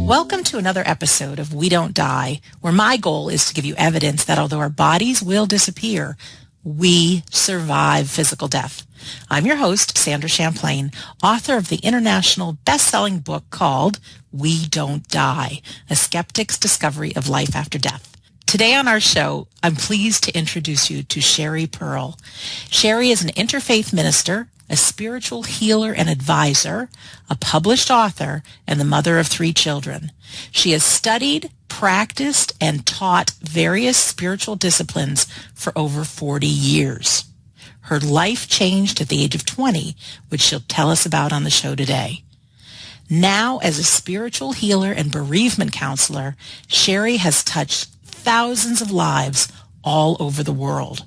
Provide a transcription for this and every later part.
Welcome to another episode of We Don't Die, where my goal is to give you evidence that although our bodies will disappear, we survive physical death. I'm your host, Sandra Champlain, author of the international best-selling book called We Don't Die, A Skeptic's Discovery of Life After Death. Today on our show, I'm pleased to introduce you to Sheri Perl. Sheri is an interfaith minister, a spiritual healer and advisor, a published author, and the mother of 3 children. She has studied, practiced, and taught various spiritual disciplines for over 40 years. Her life changed at the age of 20, which she'll tell us about on the show today. Now, as a spiritual healer and bereavement counselor, Sheri has touched thousands of lives all over the world.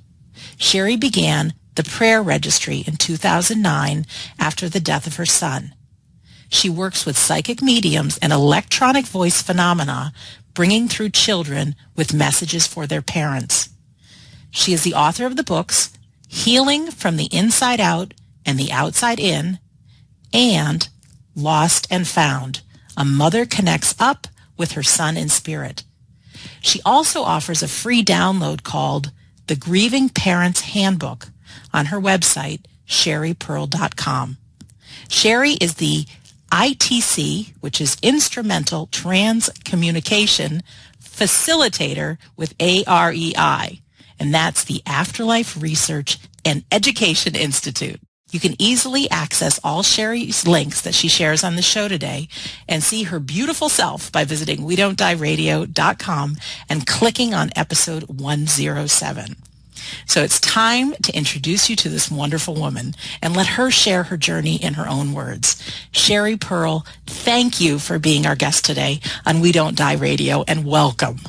Sheri began the Prayer Registry in 2009 after the death of her son. She works with psychic mediums and electronic voice phenomena, bringing through children with messages for their parents. She is the author of the books Healing from the Inside Out and the Outside In, and Lost and Found, A Mother Connects Up with Her Son in Spirit. She also offers a free download called The Grieving Parent's Handbook on her website, sheriperl.com. Sheri is the ITC, which is Instrumental Trans Communication Facilitator with AREI, and that's the Afterlife Research and Education Institute. You can easily access all Sheri's links that she shares on the show today and see her beautiful self by visiting WeDon'tDieRadio.com and clicking on episode 107. So it's time to introduce you to this wonderful woman and let her share her journey in her own words. Sheri Perl, thank you for being our guest today on We Don't Die Radio, and welcome.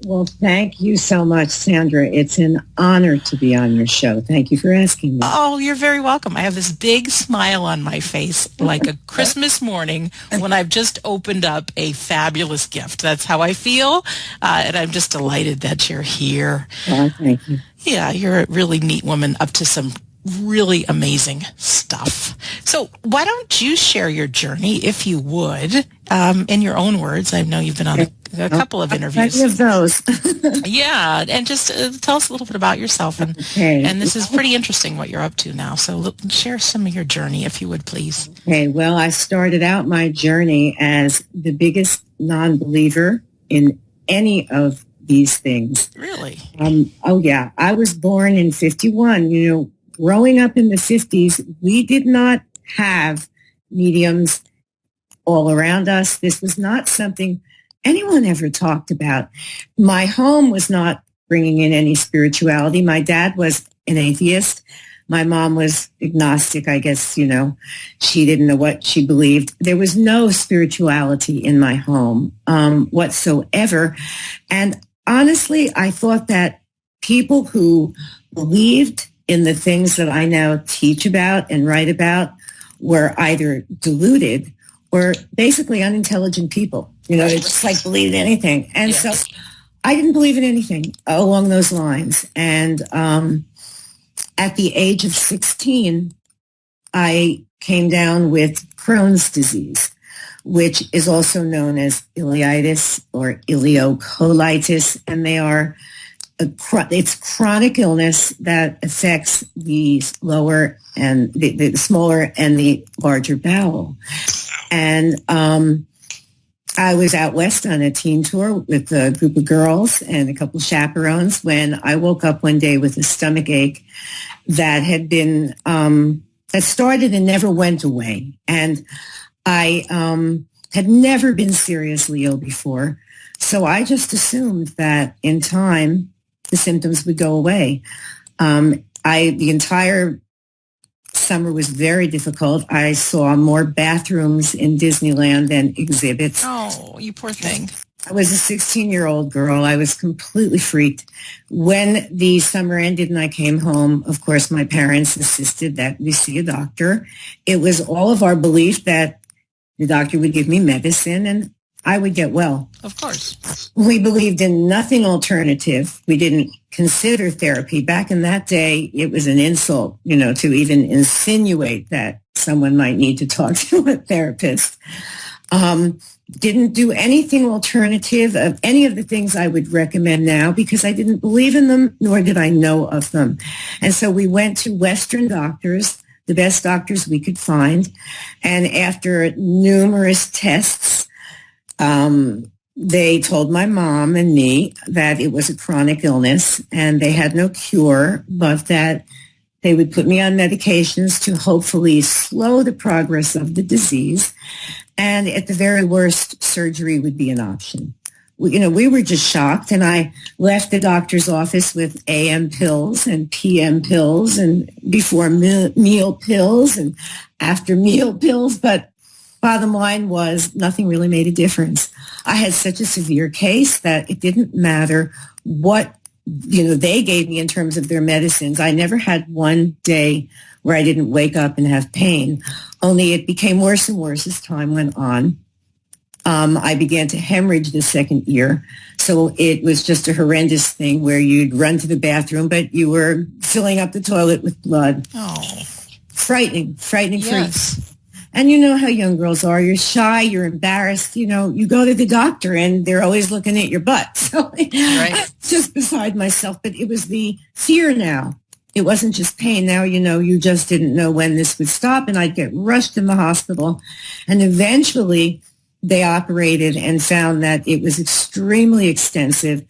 Well, thank you so much, Sandra. It's an honor to be on your show. Thank you for asking me. Oh, you're very welcome. I have this big smile on my face like a Christmas morning when I've just opened up a fabulous gift. That's how I feel, and I'm just delighted that you're here. Oh, thank you. Yeah, you're a really neat woman, up to some really amazing stuff. So why don't you share your journey, if you would, in your own words? I know you've been on a couple of interviews. Plenty of those. Yeah, and just tell us a little bit about yourself. And this is pretty interesting what you're up to now. So share some of your journey, if you would, please. Okay, well, I started out my journey as the biggest non-believer in any of these things. Really? Oh, yeah. I was born in 51. You know, growing up in the 50s, we did not have mediums all around us. This was not something anyone ever talked about. My home was not bringing in any spirituality. My dad was an atheist. My mom was agnostic. I guess, you know, she didn't know what she believed. There was no spirituality in my home whatsoever. And honestly, I thought that people who believed in the things that I now teach about and write about were either deluded or basically unintelligent people. You know, they just like believed anything. And so I didn't believe in anything along those lines. And at the age of 16, I came down with Crohn's disease, which is also known as ileitis or ileocolitis. And they are it's chronic illness that affects the lower and the smaller and the larger bowel. And I was out west on a teen tour with a group of girls and a couple of chaperones when I woke up one day with a stomach ache that had been that started and never went away. And I had never been seriously ill before. So I just assumed that in time, the symptoms would go away. The entire summer was very difficult. I saw more bathrooms in Disneyland than exhibits. Oh, you poor thing. I was a 16-year-old girl. I was completely freaked. When the summer ended and I came home, of course, my parents insisted that we see a doctor. It was all of our belief that the doctor would give me medicine and I would get well. Of course. We believed in nothing alternative. We didn't consider therapy. Back in that day, it was an insult, you know, to even insinuate that someone might need to talk to a therapist. Didn't do anything alternative of any of the things I would recommend now because I didn't believe in them, nor did I know of them. And so we went to Western doctors, the best doctors we could find. And after numerous tests, they told my mom and me that it was a chronic illness and they had no cure, but that they would put me on medications to hopefully slow the progress of the disease. And at the very worst, surgery would be an option. We were just shocked. And I left the doctor's office with AM pills and PM pills and before meal pills and after meal pills. But bottom line was nothing really made a difference. I had such a severe case that it didn't matter what they gave me in terms of their medicines. I never had one day where I didn't wake up and have pain. Only it became worse and worse as time went on. I began to hemorrhage the second year. So it was just a horrendous thing where you'd run to the bathroom, but you were filling up the toilet with blood. Oh. Frightening Yes. freak. And you know how young girls are. You're shy, you're embarrassed. You go to the doctor and they're always looking at your butt. So Right. I'm just beside myself. But it was the fear now. It wasn't just pain. Now, you just didn't know when this would stop. And I'd get rushed in the hospital. And eventually they operated and found that it was extremely extensive.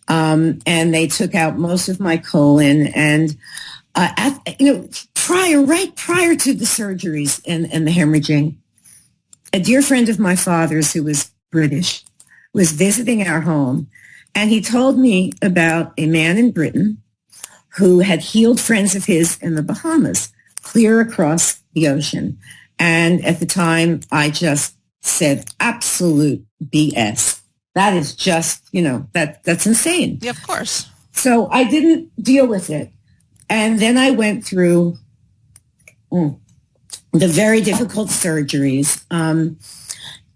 And they took out most of my colon. And prior to the surgeries and the hemorrhaging, a dear friend of my father's who was British was visiting our home, and he told me about a man in Britain who had healed friends of his in the Bahamas, clear across the ocean. And at the time, I just said, absolute BS. That is just, that's insane. Yeah, of course. So I didn't deal with it. And then I went through the very difficult surgeries.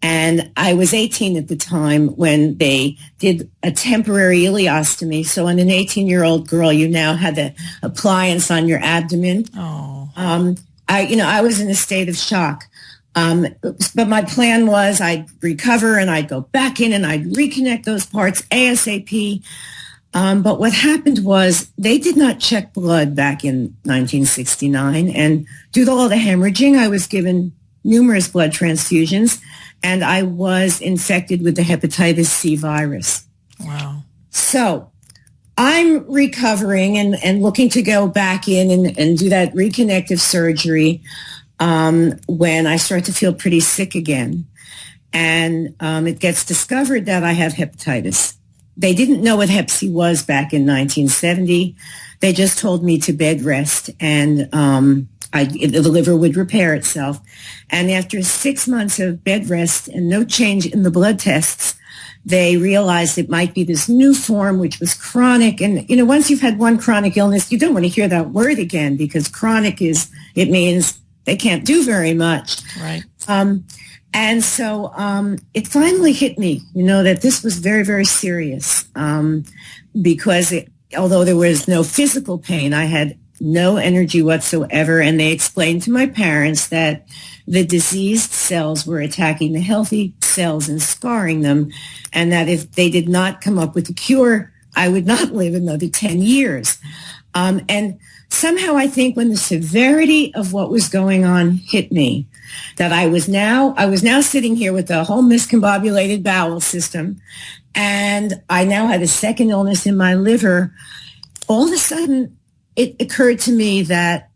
And I was 18 at the time when they did a temporary ileostomy. So on an 18-year-old girl, you now had the appliance on your abdomen. Oh. I was in a state of shock. But my plan was I'd recover and I'd go back in and I'd reconnect those parts ASAP. But what happened was they did not check blood back in 1969. And due to all the hemorrhaging, I was given numerous blood transfusions, and I was infected with the hepatitis C virus. Wow. So I'm recovering and looking to go back in and do that reconnective surgery when I start to feel pretty sick again. And it gets discovered that I have hepatitis. They didn't know what Hep C was back in 1970. They just told me to bed rest and the liver would repair itself. And after 6 months of bed rest and no change in the blood tests, they realized it might be this new form, which was chronic. And, once you've had one chronic illness, you don't want to hear that word again because chronic it means they can't do very much. Right. And so it finally hit me, that this was very, very serious because although there was no physical pain, I had no energy whatsoever. And they explained to my parents that the diseased cells were attacking the healthy cells and scarring them, and that if they did not come up with a cure, I would not live another 10 years. And somehow I think when the severity of what was going on hit me, that I was now sitting here with a whole miscombobulated bowel system, and I now had a second illness in my liver. All of a sudden, it occurred to me that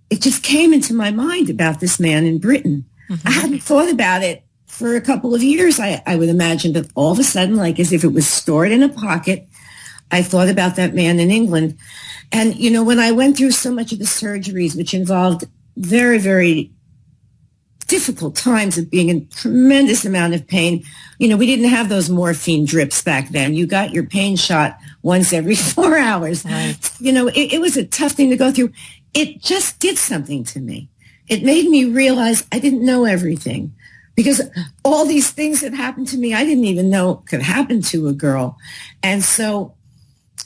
it just came into my mind about this man in Britain. Mm-hmm. I hadn't thought about it for a couple of years, I would imagine, but all of a sudden, like as if it was stored in a pocket, I thought about that man in England. And, when I went through so much of the surgeries, which involved very, very difficult times of being in tremendous amount of pain, we didn't have those morphine drips back then. You got your pain shot once every 4 hours. Right. It was a tough thing to go through. It just did something to me. It made me realize I didn't know everything because all these things that happened to me, I didn't even know could happen to a girl. And so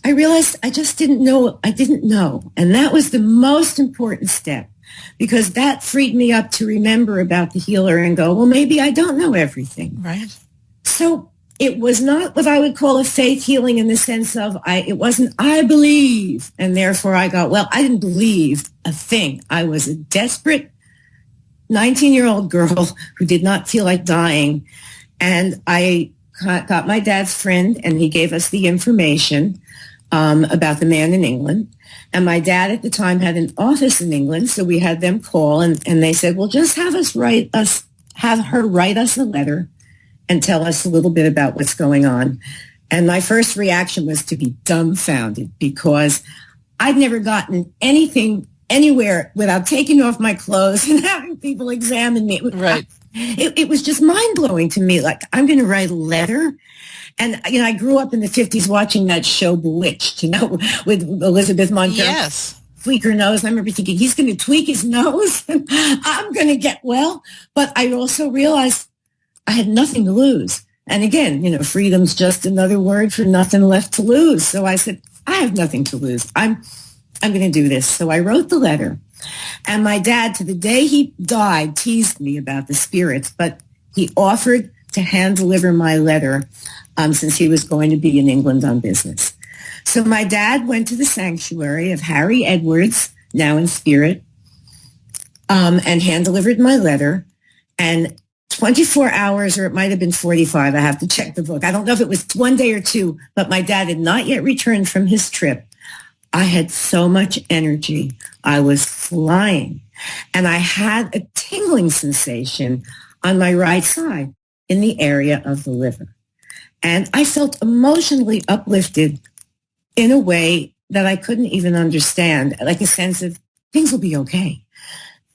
I realized I just didn't know. I didn't know. And that was the most important step. because that freed me up to remember about the healer and go, well, maybe I don't know everything. Right. So it was not what I would call a faith healing in the sense of it wasn't, I believe. And therefore I got, well, I didn't believe a thing. I was a desperate 19-year-old girl who did not feel like dying. And I got my dad's friend, and he gave us the information about the man in England. And my dad at the time had an office in England, so we had them call, and they said, well, just have her write us a letter and tell us a little bit about what's going on. And my first reaction was to be dumbfounded, because I'd never gotten anything anywhere without taking off my clothes and having people examine me. Right. It was just mind-blowing to me. Like, I'm going to write a letter. And, I grew up in the 50s watching that show Bewitched, with Elizabeth Montgomery. Yes. Tweak her nose. I remember thinking, he's going to tweak his nose and I'm going to get well. But I also realized I had nothing to lose. And again, freedom's just another word for nothing left to lose. So I said, I have nothing to lose. I'm going to do this. So I wrote the letter. And my dad, to the day he died, teased me about the spirits, but he offered to hand deliver my letter since he was going to be in England on business. So my dad went to the sanctuary of Harry Edwards, now in spirit, and hand delivered my letter. And 24 hours, or it might have been 45, I have to check the book. I don't know if it was one day or two, but my dad had not yet returned from his trip. I had so much energy. I was flying. And I had a tingling sensation on my right side in the area of the liver. And I felt emotionally uplifted in a way that I couldn't even understand, like a sense of things will be okay.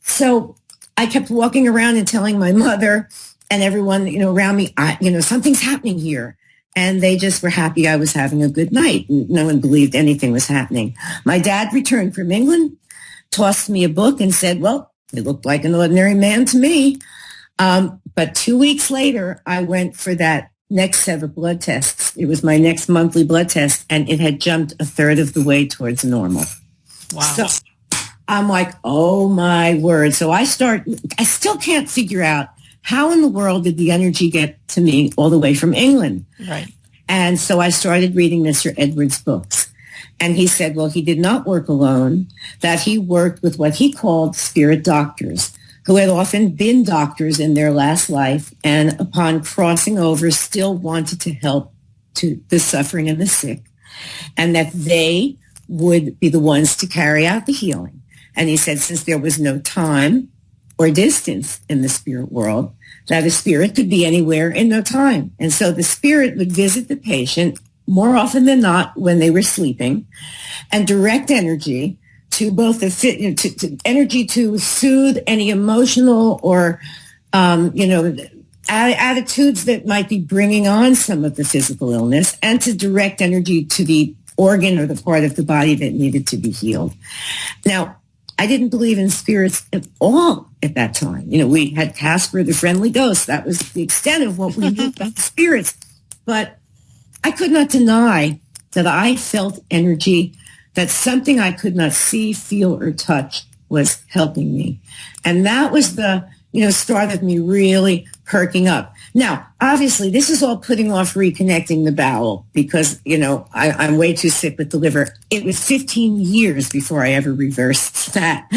So I kept walking around and telling my mother and everyone, around me, something's happening here. And they just were happy I was having a good night. No one believed anything was happening. My dad returned from England, tossed me a book and said, well, it looked like an ordinary man to me. But 2 weeks later, I went for that next set of blood tests. It was my next monthly blood test, and it had jumped a third of the way towards normal. Wow. So I'm like, oh, my word. So I still can't figure out how in the world did the energy get to me all the way from England? Right. And so I started reading Mr. Edwards' books. And he said, well, he did not work alone, that he worked with what he called spirit doctors, who had often been doctors in their last life and upon crossing over still wanted to help to the suffering and the sick, and that they would be the ones to carry out the healing. And he said, since there was no time or distance in the spirit world, that a spirit could be anywhere in no time. And so the spirit would visit the patient more often than not when they were sleeping and direct energy to both the energy to soothe any emotional or, attitudes that might be bringing on some of the physical illness, and to direct energy to the organ or the part of the body that needed to be healed. Now, I didn't believe in spirits at all at that time. We had Casper, the friendly ghost. That was the extent of what we knew about spirits. But I could not deny that I felt energy, that something I could not see, feel, or touch was helping me. And that was the, start of me really perking up. Now, obviously, this is all putting off reconnecting the bowel because, I'm way too sick with the liver. It was 15 years before I ever reversed that.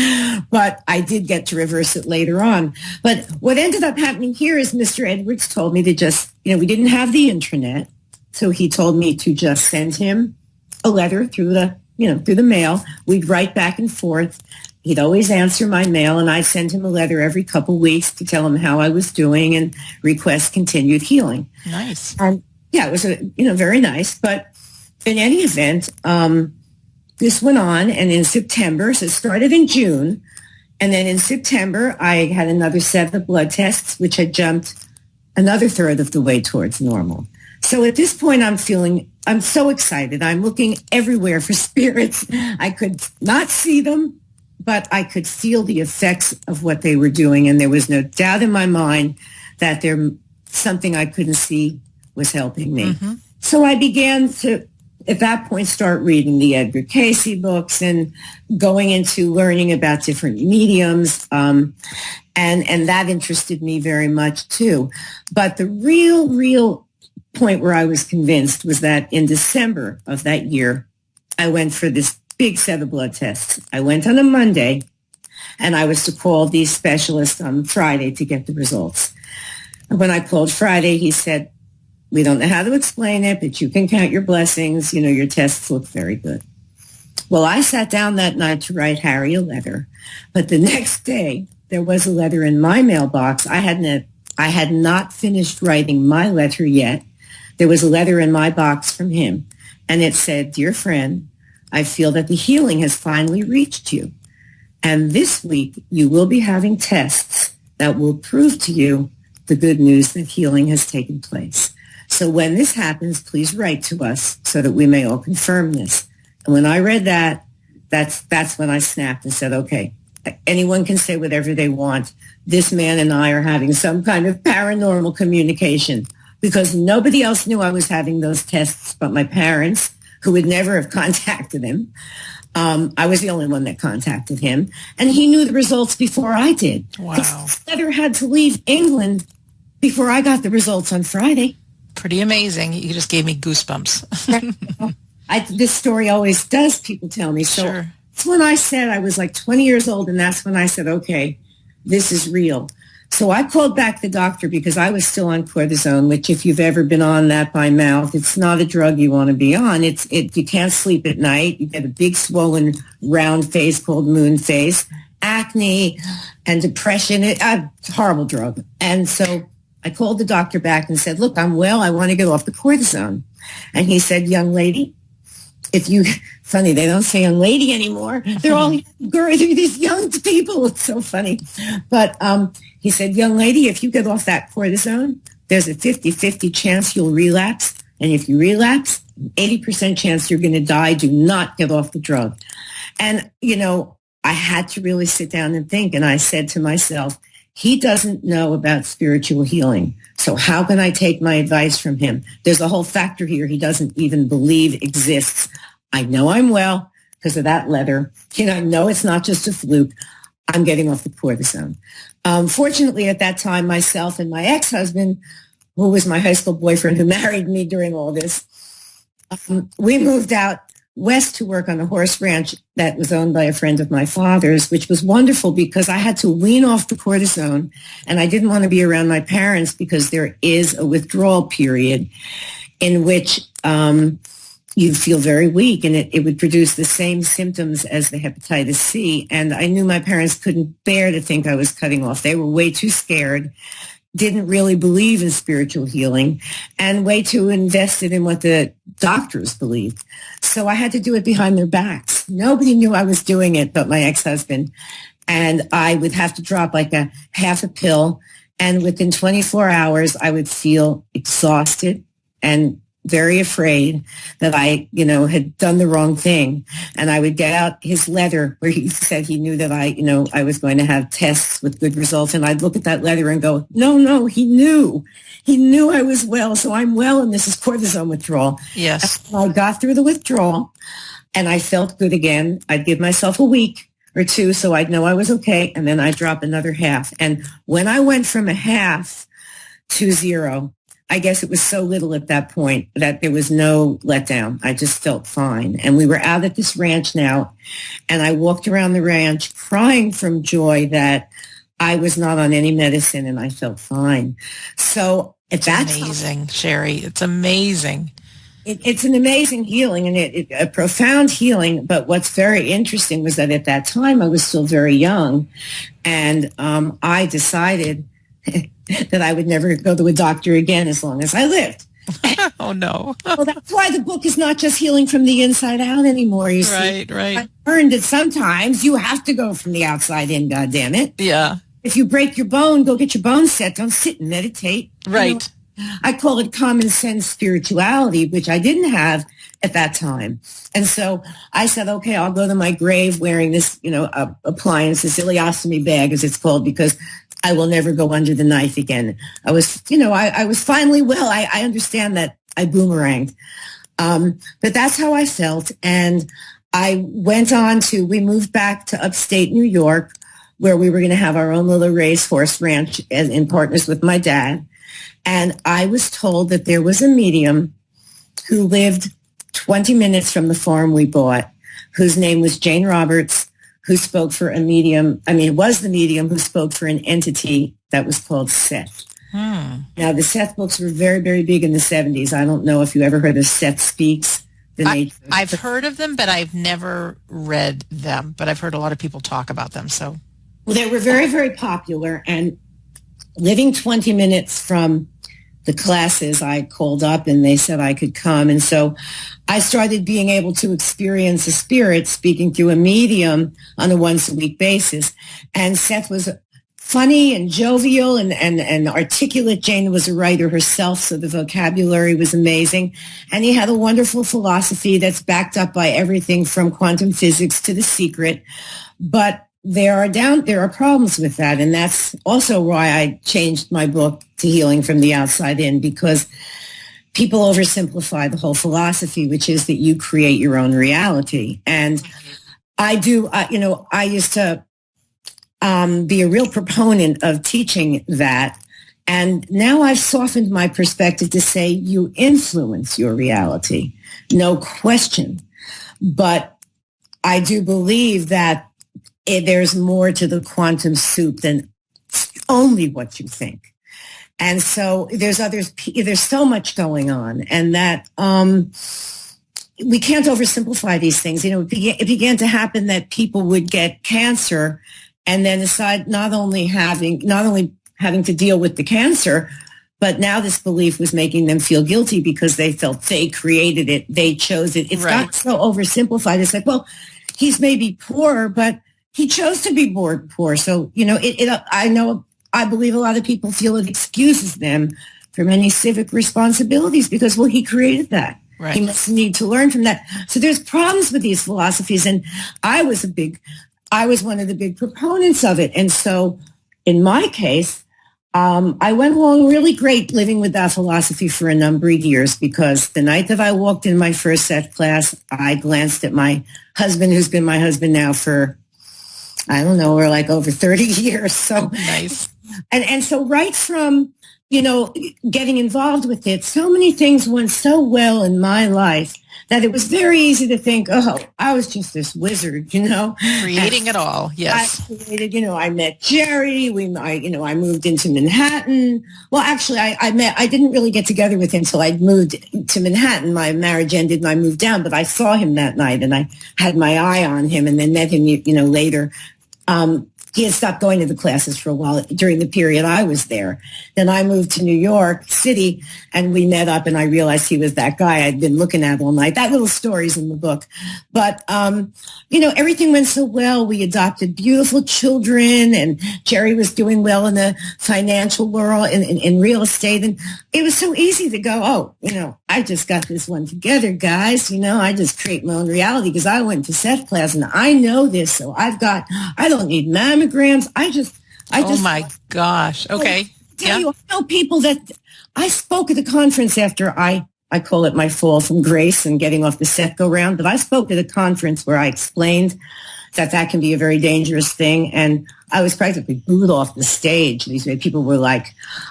But I did get to reverse it later on. But what ended up happening here is Mr. Edwards told me to just, we didn't have the intranet. So he told me to just send him a letter through the mail. We'd write back and forth. He'd always answer my mail, and I'd send him a letter every couple weeks to tell him how I was doing and request continued healing. Nice. Yeah, it was very nice. But in any event, this went on, and in September, so it started in June, and then in September, I had another set of blood tests, which had jumped another third of the way towards normal. So at this point, I'm so excited. I'm looking everywhere for spirits. I could not see them, but I could feel the effects of what they were doing. And there was no doubt in my mind that something I couldn't see was helping me. Mm-hmm. So I began to at that point start reading the Edgar Cayce books and going into learning about different mediums. And that interested me very much too. But the real point where I was convinced was that in December of that year, I went for this big set of blood tests. I went on a Monday, and I was to call the specialist on Friday to get the results. And when I called Friday, he said, we don't know how to explain it, but you can count your blessings. You know, your tests look very good. Well, I sat down that night to write Harry a letter, but the next day there was a letter in my mailbox. I had not finished writing my letter yet. There was a letter in my box from him, and it said, "Dear friend, I feel that the healing has finally reached you. And this week you will be having tests that will prove to you the good news that healing has taken place. So when this happens, please write to us so that we may all confirm this." And when I read that, that's when I snapped and said, okay, anyone can say whatever they want. This man and I are having some kind of paranormal communication, because nobody else knew I was having those tests but my parents, who would never have contacted him. I was the only one that contacted him, and he knew the results before I did. Wow. His letter had to leave England before I got the results on Friday. Pretty amazing. You just gave me goosebumps. This story always does, people tell me. So Sure. That's when I said I was like 20 years old, and that's when I said, okay, this is real. So I called back the doctor because I was still on cortisone, which if you've ever been on that by mouth, it's not a drug you want to be on. You can't sleep at night. You get a big swollen round face called moon face, acne and depression. A horrible drug. And so I called the doctor back and said, look, I'm well. I want to get off the cortisone. And he said, young lady, funny, they don't say young lady anymore. They're all these young people. It's so funny. But he said, young lady, if you get off that cortisone, there's a 50-50 chance you'll relapse. And if you relapse, 80% chance you're going to die. Do not get off the drug. And, I had to really sit down and think. And I said to myself, he doesn't know about spiritual healing. So how can I take my advice from him? There's a whole factor here he doesn't even believe exists. I know I'm well because of that letter. I know it's not just a fluke. I'm getting off the cortisone. Fortunately, at that time, myself and my ex-husband, who was my high school boyfriend who married me during all this, we moved out west to work on a horse ranch that was owned by a friend of my father's, which was wonderful because I had to wean off the cortisone, and I didn't want to be around my parents because there is a withdrawal period in which you feel very weak, and it would produce the same symptoms as the hepatitis C. And I knew my parents couldn't bear to think I was cutting off. They were way too scared, didn't really believe in spiritual healing, and way too invested in what the doctors believed. So I had to do it behind their backs. Nobody knew I was doing it but my ex-husband. And I would have to drop like a half a pill. And within 24 hours, I would feel exhausted and very afraid that I, had done the wrong thing. And I would get out his letter where he said he knew that I was going to have tests with good results. And I'd look at that letter and go, no, he knew. He knew I was well. So I'm well, and this is cortisone withdrawal. Yes. I got through the withdrawal and I felt good again. I'd give myself a week or two so I'd know I was okay. And then I'd drop another half. And when I went from a half to 0, I guess it was so little at that point that there was no letdown. I just felt fine. And we were out at this ranch now, and I walked around the ranch crying from joy that I was not on any medicine and I felt fine. So at that time, amazing, Sheri. It's amazing. It's an amazing healing, and a profound healing. But what's very interesting was that at that time I was still very young, and I decided that I would never go to a doctor again as long as I lived. Oh, no. Well, that's why the book is not just healing from the inside out anymore, you see. Right. I learned that sometimes you have to go from the outside in, goddammit. Yeah. If you break your bone, go get your bones set. Don't sit and meditate. Right. I call it common sense spirituality, which I didn't have at that time. And so I said, okay, I'll go to my grave wearing this, appliance, this ileostomy bag, as it's called, because I will never go under the knife again. I was finally well. I understand that I boomeranged. But that's how I felt. And we moved back to upstate New York, where we were going to have our own little racehorse ranch in partners with my dad. And I was told that there was a medium who lived 20 minutes from the farm we bought, whose name was Jane Roberts, who spoke for a medium. I mean, it was the medium who spoke for an entity that was called Seth. Now, the Seth books were very, very big in the 70s. I don't know if you ever heard of Seth Speaks. I've heard of them, but I've never read them. But I've heard a lot of people talk about them. So, well, they were very, very popular. And living 20 minutes from the classes, I called up and they said I could come. And so I started being able to experience a spirit speaking through a medium on a once-a-week basis. And Seth was funny and jovial and articulate. Jane was a writer herself, so the vocabulary was amazing. And he had a wonderful philosophy that's backed up by everything from quantum physics to The Secret. But there are problems with that. And that's also why I changed my book to Healing from the Outside In, because people oversimplify the whole philosophy, which is that you create your own reality. And I used to be a real proponent of teaching that. And now I've softened my perspective to say you influence your reality, no question. But I do believe that there's more to the quantum soup than only what you think. And so there's so much going on, and that we can't oversimplify these things. It began to happen that people would get cancer and then decide not only having to deal with the cancer, but now this belief was making them feel guilty because they felt they created it, they chose it. It's got so oversimplified. It's like, well, he's maybe poor, but he chose to be poor. So, I believe a lot of people feel it excuses them from any civic responsibilities because, well, he created that. Right. He must need to learn from that. So there's problems with these philosophies. And I was one of the big proponents of it. And so in my case, I went along really great living with that philosophy for a number of years, because the night that I walked in my first Seth class, I glanced at my husband, who's been my husband now for, I don't know, we're like over 30 years. So nice. And so right from, getting involved with it, so many things went so well in my life that it was very easy to think, oh, I was just this wizard, Creating it all, yes. I created, I met Jerry. I moved into Manhattan. Well, actually, I didn't really get together with him until I moved to Manhattan. My marriage ended and I moved down, but I saw him that night and I had my eye on him and then met him, later. He had stopped going to the classes for a while during the period I was there. Then I moved to New York City and we met up and I realized he was that guy I'd been looking at all night. That little story's in the book. But, everything went so well. We adopted beautiful children and Jerry was doing well in the financial world, in real estate. And it was so easy to go, I just got this one together, guys. I just create my own reality because I went to Seth class and I know this. So I don't need mammograms. Oh my gosh. Okay. I know people that I spoke at the conference after I call it my fall from grace and getting off the Seth go round, but I spoke at a conference where I explained that can be a very dangerous thing. And I was practically booed off the stage. These people were like,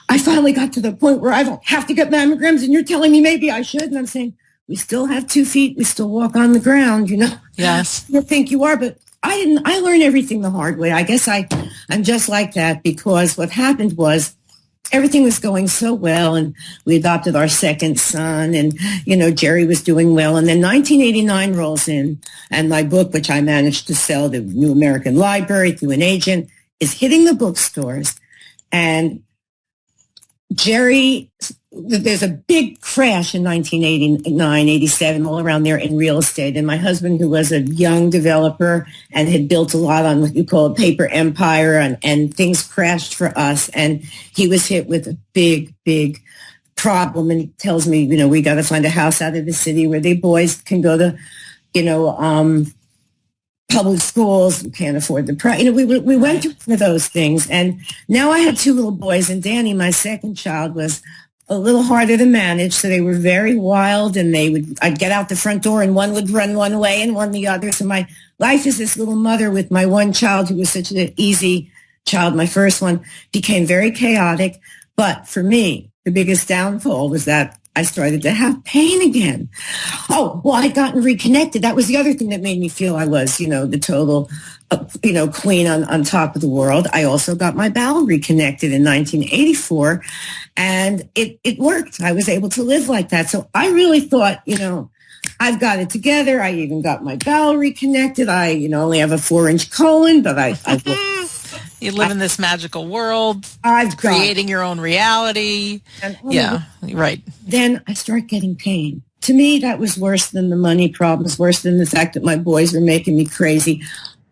I finally got to the point where I don't have to get mammograms and you're telling me maybe I should. And I'm saying, we still have 2 feet. We still walk on the ground, Yes. You think you are, but I learned everything the hard way. I guess I'm just like that because what happened was everything was going so well and we adopted our second son and, Jerry was doing well. And then 1989 rolls in and my book, which I managed to sell to New American Library through an agent, is hitting the bookstores. And Jerry, there's a big crash in 1989, 87, all around there in real estate. And my husband, who was a young developer and had built a lot on what you call a paper empire, and things crashed for us. And he was hit with a big, big problem. And he tells me, we got to find a house out of the city where the boys can go to, public schools. We can't afford the price. We went through one of those things. And now I had 2 little boys, and Danny, my second child, was a little harder to manage. So they were very wild, and I'd get out the front door and one would run one way and one the other. So my life as this little mother with my one child, who was such an easy child, my first one, became very chaotic. But for me, the biggest downfall was that I started to have pain again. Oh, well, I'd gotten reconnected. That was the other thing that made me feel I was, the total, queen on top of the world. I also got my bowel reconnected in 1984, and it worked. I was able to live like that. So I really thought, I've got it together. I even got my bowel reconnected. I, only have a 4-inch colon, but I you live in this magical world, I've creating your own reality. Yeah, right. Then I start getting pain. To me, that was worse than the money problems, worse than the fact that my boys were making me crazy.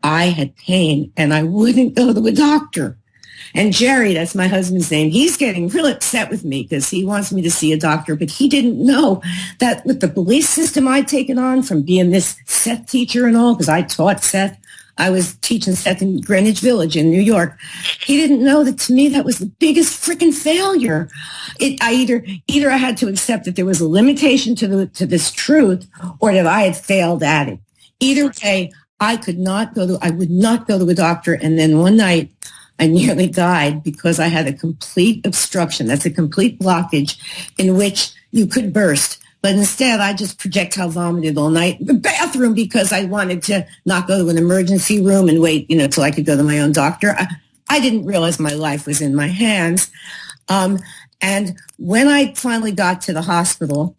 I had pain, and I wouldn't go to a doctor. And Jerry, that's my husband's name, he's getting real upset with me because he wants me to see a doctor, but he didn't know that with the belief system I'd taken on from being this Seth teacher and all, because I taught Seth. I was teaching Seth in Greenwich Village in New York. He didn't know that to me that was the biggest freaking failure. Either I had to accept that there was a limitation to this truth, or that I had failed at it. Either way, I would not go to a doctor. And then one night I nearly died because I had a complete obstruction. That's a complete blockage in which you could burst. But instead, I just projectile vomited all night in the bathroom because I wanted to not go to an emergency room and wait, till I could go to my own doctor. I didn't realize my life was in my hands. And when I finally got to the hospital,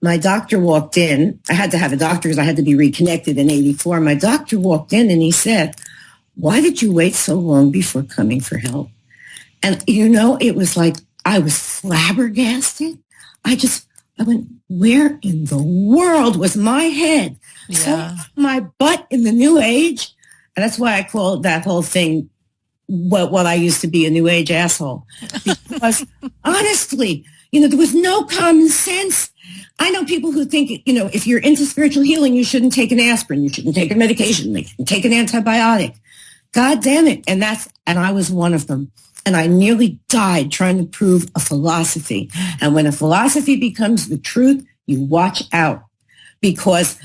my doctor walked in. I had to have a doctor because I had to be reconnected in 84. My doctor walked in and he said, "Why did you wait so long before coming for help?" And, it was like I was flabbergasted. I went, where in the world was my head? Yeah. So my butt in the New Age. And that's why I call that whole thing what I used to be, a New Age asshole. Because honestly, there was no common sense. I know people who think, if you're into spiritual healing, you shouldn't take an aspirin. You shouldn't take a medication. You shouldn't take an antibiotic. God damn it. And I was one of them. And I nearly died trying to prove a philosophy. And when a philosophy becomes the truth, you watch out. Because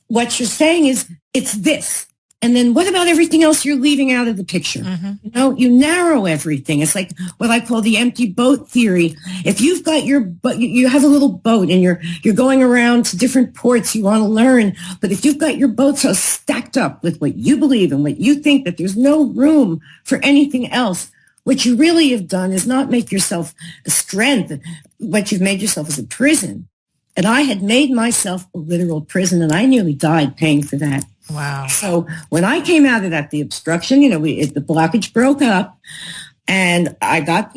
what you're saying is, it's this. And then what about everything else you're leaving out of the picture? Mm-hmm. You narrow everything. It's like what I call the empty boat theory. If you've got you have a little boat and you're going around to different ports you want to learn. But if you've got your boat so stacked up with what you believe and what you think that there's no room for anything else, what you really have done is not make yourself a strength. What you've made yourself is a prison. And I had made myself a literal prison, and I nearly died paying for that. Wow. So when I came out of that, the obstruction, the blockage broke up, and I got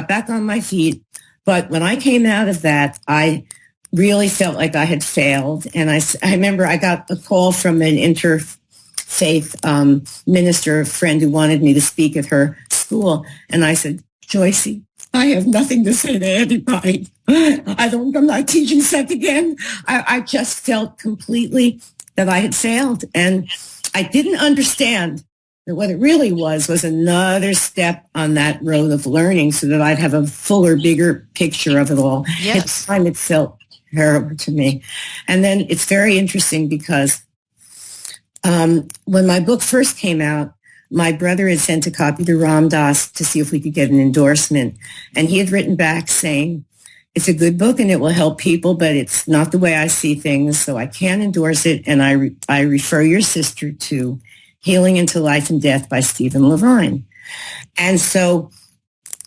back on my feet. But when I came out of that, I really felt like I had failed. And I remember I got a call from an interfaith minister, a friend who wanted me to speak at her school. And I said, "Joycey, I have nothing to say to anybody. I'm not teaching Seth again." I just felt completely that I had failed. And I didn't understand that what it really was another step on that road of learning so that I'd have a fuller, bigger picture of it all. Yes. At the time, it felt terrible to me. And then it's very interesting because when my book first came out, my brother had sent a copy to Ram Dass to see if we could get an endorsement. And he had written back saying, "It's a good book and it will help people, but it's not the way I see things, so I can't endorse it. And I refer your sister to Healing into Life and Death by Stephen Levine." And so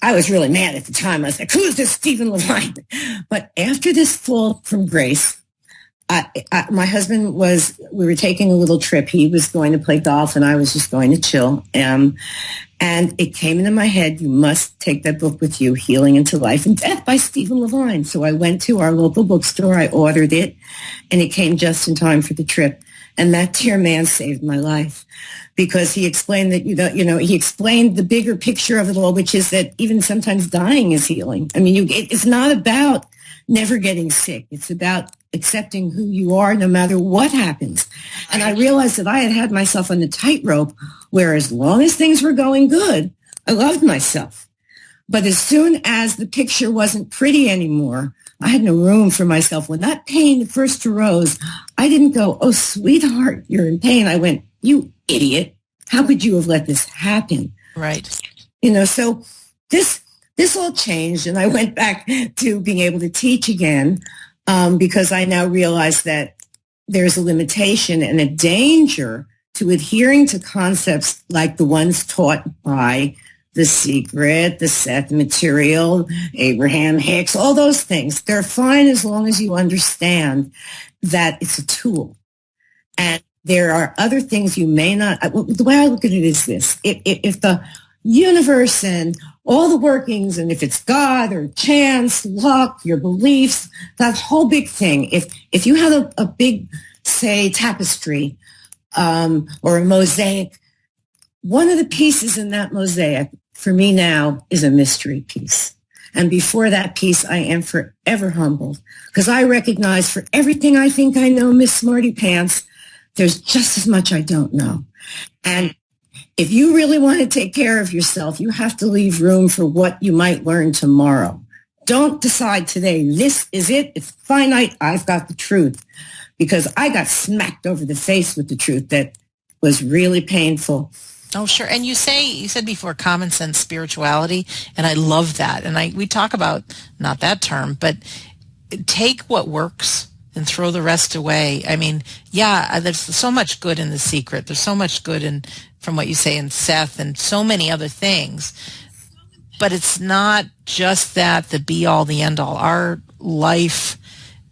I was really mad at the time. I was like, "Who's this Stephen Levine?" But after this fall from grace, my husband we were taking a little trip. He was going to play golf and I was just going to chill. And it came into my head, you must take that book with you, Healing into Life and Death by Stephen Levine. So I went to our local bookstore. I ordered it and it came just in time for the trip. And that dear man saved my life because he explained that, he explained the bigger picture of it all, which is that even sometimes dying is healing. I mean, it's not about never getting sick. It's about accepting who you are no matter what happens. And I realized that I had myself on the tightrope where as long as things were going good, I loved myself. But as soon as the picture wasn't pretty anymore, I had no room for myself. When that pain first arose, I didn't go, oh, sweetheart, you're in pain. I went, you idiot. How could you have let this happen? Right. So this all changed, and I went back to being able to teach again because I now realize that there's a limitation and a danger to adhering to concepts like the ones taught by The Secret, the Seth Material, Abraham Hicks, all those things. They're fine as long as you understand that it's a tool. And there are other things you may not. The way I look at it is this. If the universe and all the workings, and if it's God or chance, luck, your beliefs, that whole big thing, if you have a big, say, tapestry or a mosaic, one of the pieces in that mosaic for me now is a mystery piece. And before that piece, I am forever humbled because I recognize for everything I think I know, Miss Smarty Pants, there's just as much I don't know. And if you really want to take care of yourself, you have to leave room for what you might learn tomorrow. Don't decide today, this is it, it's finite, I've got the truth. Because I got smacked over the face with the truth that was really painful. Oh, sure. And you said before common sense spirituality, and I love that. And we talk about, not that term, but take what works and throw the rest away. I mean, yeah, there's so much good in The Secret. There's so much good from what you say in Seth and so many other things. But it's not just that the be-all, the end-all. Our life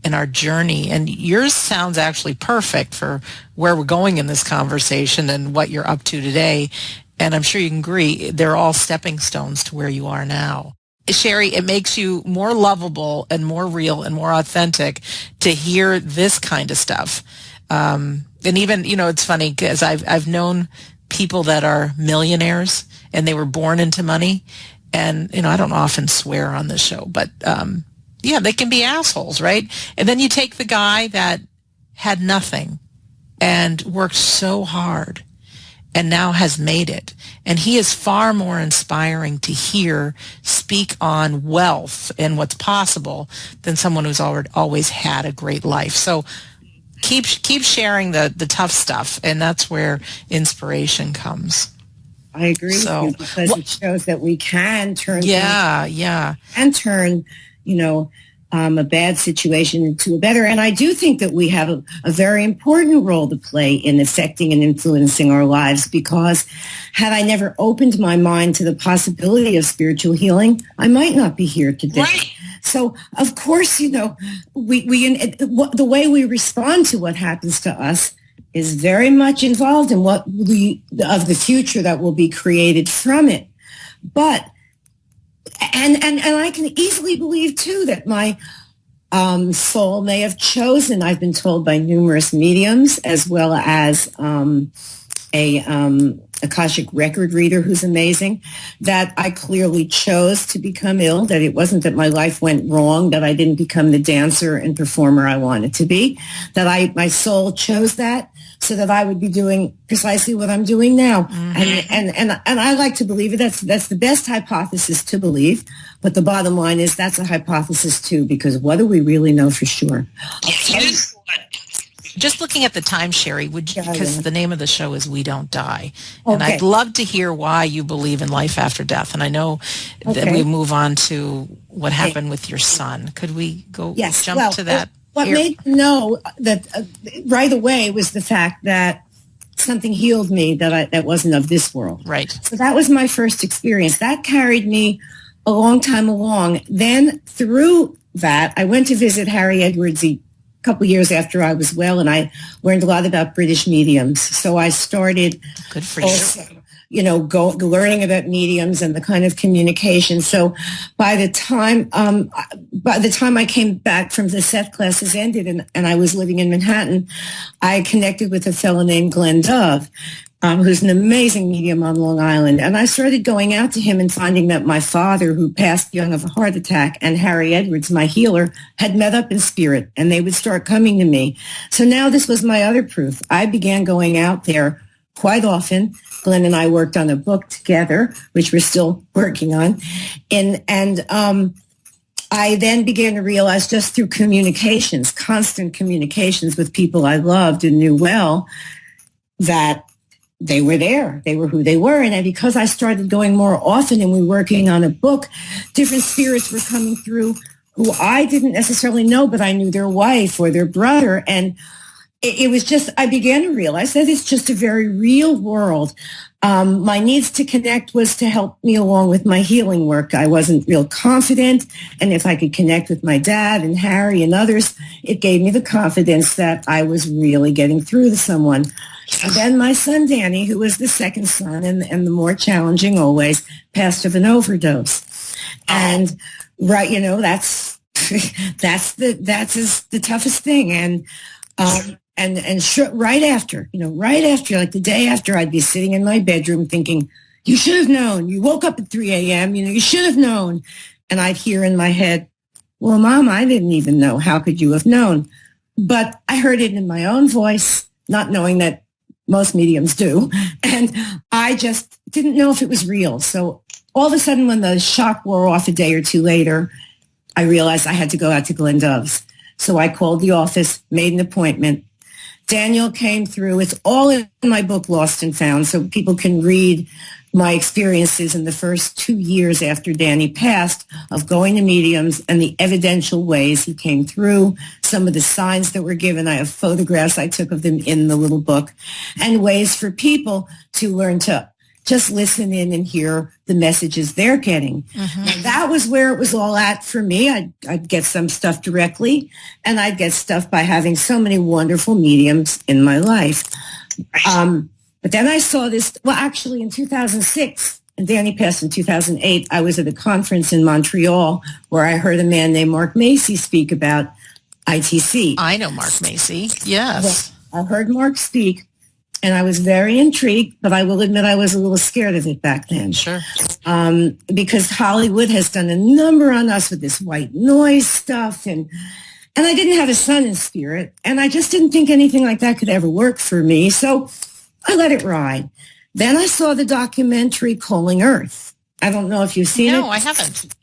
and our journey, and yours sounds actually perfect for where we're going in this conversation and what you're up to today. And I'm sure you can agree, they're all stepping stones to where you are now. Sheri, it makes you more lovable and more real and more authentic to hear this kind of stuff. And even, it's funny because I've known people that are millionaires and they were born into money. And, I don't often swear on this show, but, yeah, they can be assholes, right? And then you take the guy that had nothing and worked so hard and now has made it. And he is far more inspiring to hear speak on wealth and what's possible than someone who's always had a great life. So keep sharing the tough stuff, and that's where inspiration comes. I agree with you because it shows that we can turn a bad situation into a better. And I do think that we have a very important role to play in affecting and influencing our lives, because had I never opened my mind to the possibility of spiritual healing, I might not be here today. Right. So, of course, the way we respond to what happens to us is very much involved in of the future that will be created from it. But and I can easily believe too that my soul may have chosen. I've been told by numerous mediums, as well as a Akashic record reader who's amazing, that I clearly chose to become ill, that it wasn't that my life went wrong, that I didn't become the dancer and performer I wanted to be, that my soul chose that so that I would be doing precisely what I'm doing now. Mm-hmm. And I like to believe it. That's the best hypothesis to believe. But the bottom line is that's a hypothesis too, because what do we really know for sure? Just looking at the time, Sheri, because the name of the show is We Don't Die. And I'd love to hear why you believe in life after death. And I know that we move on to what happened with your son. Could we jump to that? What made me know that right away was the fact that something healed me that wasn't of this world. Right. So that was my first experience. That carried me a long time along. Then through that, I went to visit Harry Edwards a couple years after I was well, and I learned a lot about British mediums. So I started Good for you. Learning about mediums and the kind of communication. So by the time I came back from the Seth classes ended and I was living in Manhattan, I connected with a fellow named Glenn Dove, who's an amazing medium on Long Island. And I started going out to him and finding that my father, who passed young of a heart attack, and Harry Edwards, my healer, had met up in spirit, and they would start coming to me. So now this was my other proof. I began going out there quite often. Glenn and I worked on a book together, which we're still working on. I then began to realize just through communications, constant communications with people I loved and knew well, that they were there. They were who they were. And because I started going more often and we were working on a book, different spirits were coming through who I didn't necessarily know, but I knew their wife or their brother. And it was just, I began to realize that it's just a very real world. My needs to connect was to help me along with my healing work. I wasn't real confident. And if I could connect with my dad and Harry and others, it gave me the confidence that I was really getting through to someone. And then my son, Danny, who was the second son and the more challenging always, passed of an overdose. And right, that's the toughest thing. And right after, like the day after, I'd be sitting in my bedroom thinking, you should have known. You woke up at 3 a.m. You should have known. And I'd hear in my head, well, Mom, I didn't even know. How could you have known? But I heard it in my own voice, not knowing that most mediums do. And I just didn't know if it was real. So all of a sudden, when the shock wore off a day or two later, I realized I had to go out to Glen Dove's. So I called the office, made an appointment. Daniel came through. It's all in my book, Lost and Found, so people can read my experiences in the first 2 years after Danny passed of going to mediums and the evidential ways he came through, some of the signs that were given. I have photographs I took of them in the little book, and ways for people to learn to just listen in and hear the messages they're getting. Mm-hmm. Now, that was where it was all at for me. I'd get some stuff directly, and I'd get stuff by having so many wonderful mediums in my life. But then I saw this, well, actually in 2006, and Danny passed in 2008, I was at a conference in Montreal where I heard a man named Mark Macy speak about ITC. I know Mark Macy, yes. Well, I heard Mark speak, and I was very intrigued, but I will admit I was a little scared of it back then. Sure. Because Hollywood has done a number on us with this white noise stuff, and I didn't have a son in spirit, and I just didn't think anything like that could ever work for me, so I let it ride. Then I saw the documentary Calling Earth. I don't know if you've seen it. No, I haven't.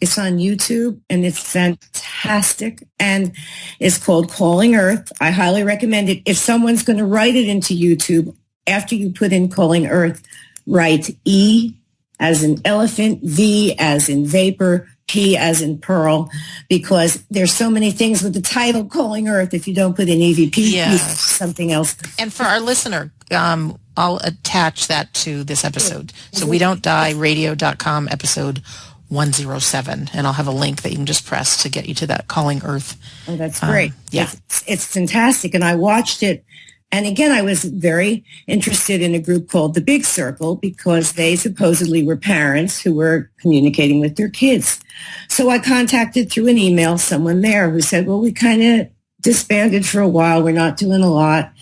It's on YouTube, and it's fantastic, and it's called Calling Earth. I highly recommend it. If someone's going to write it into YouTube, after you put in Calling Earth, write E as in elephant, V as in vapor, P as in pearl, because there's so many things with the title Calling Earth. If you don't put in EVP, yes. Something else. And for our listener, I'll attach that to this episode. So we don't die radio.com episode 107, and I'll have a link that you can just press to get you to that Calling Earth. Oh, that's great. Yeah. It's fantastic. And I watched it. And again, I was very interested in a group called The Big Circle because they supposedly were parents who were communicating with their kids. So I contacted through an email someone there who said, well, we kind of disbanded for a while. We're not doing a lot.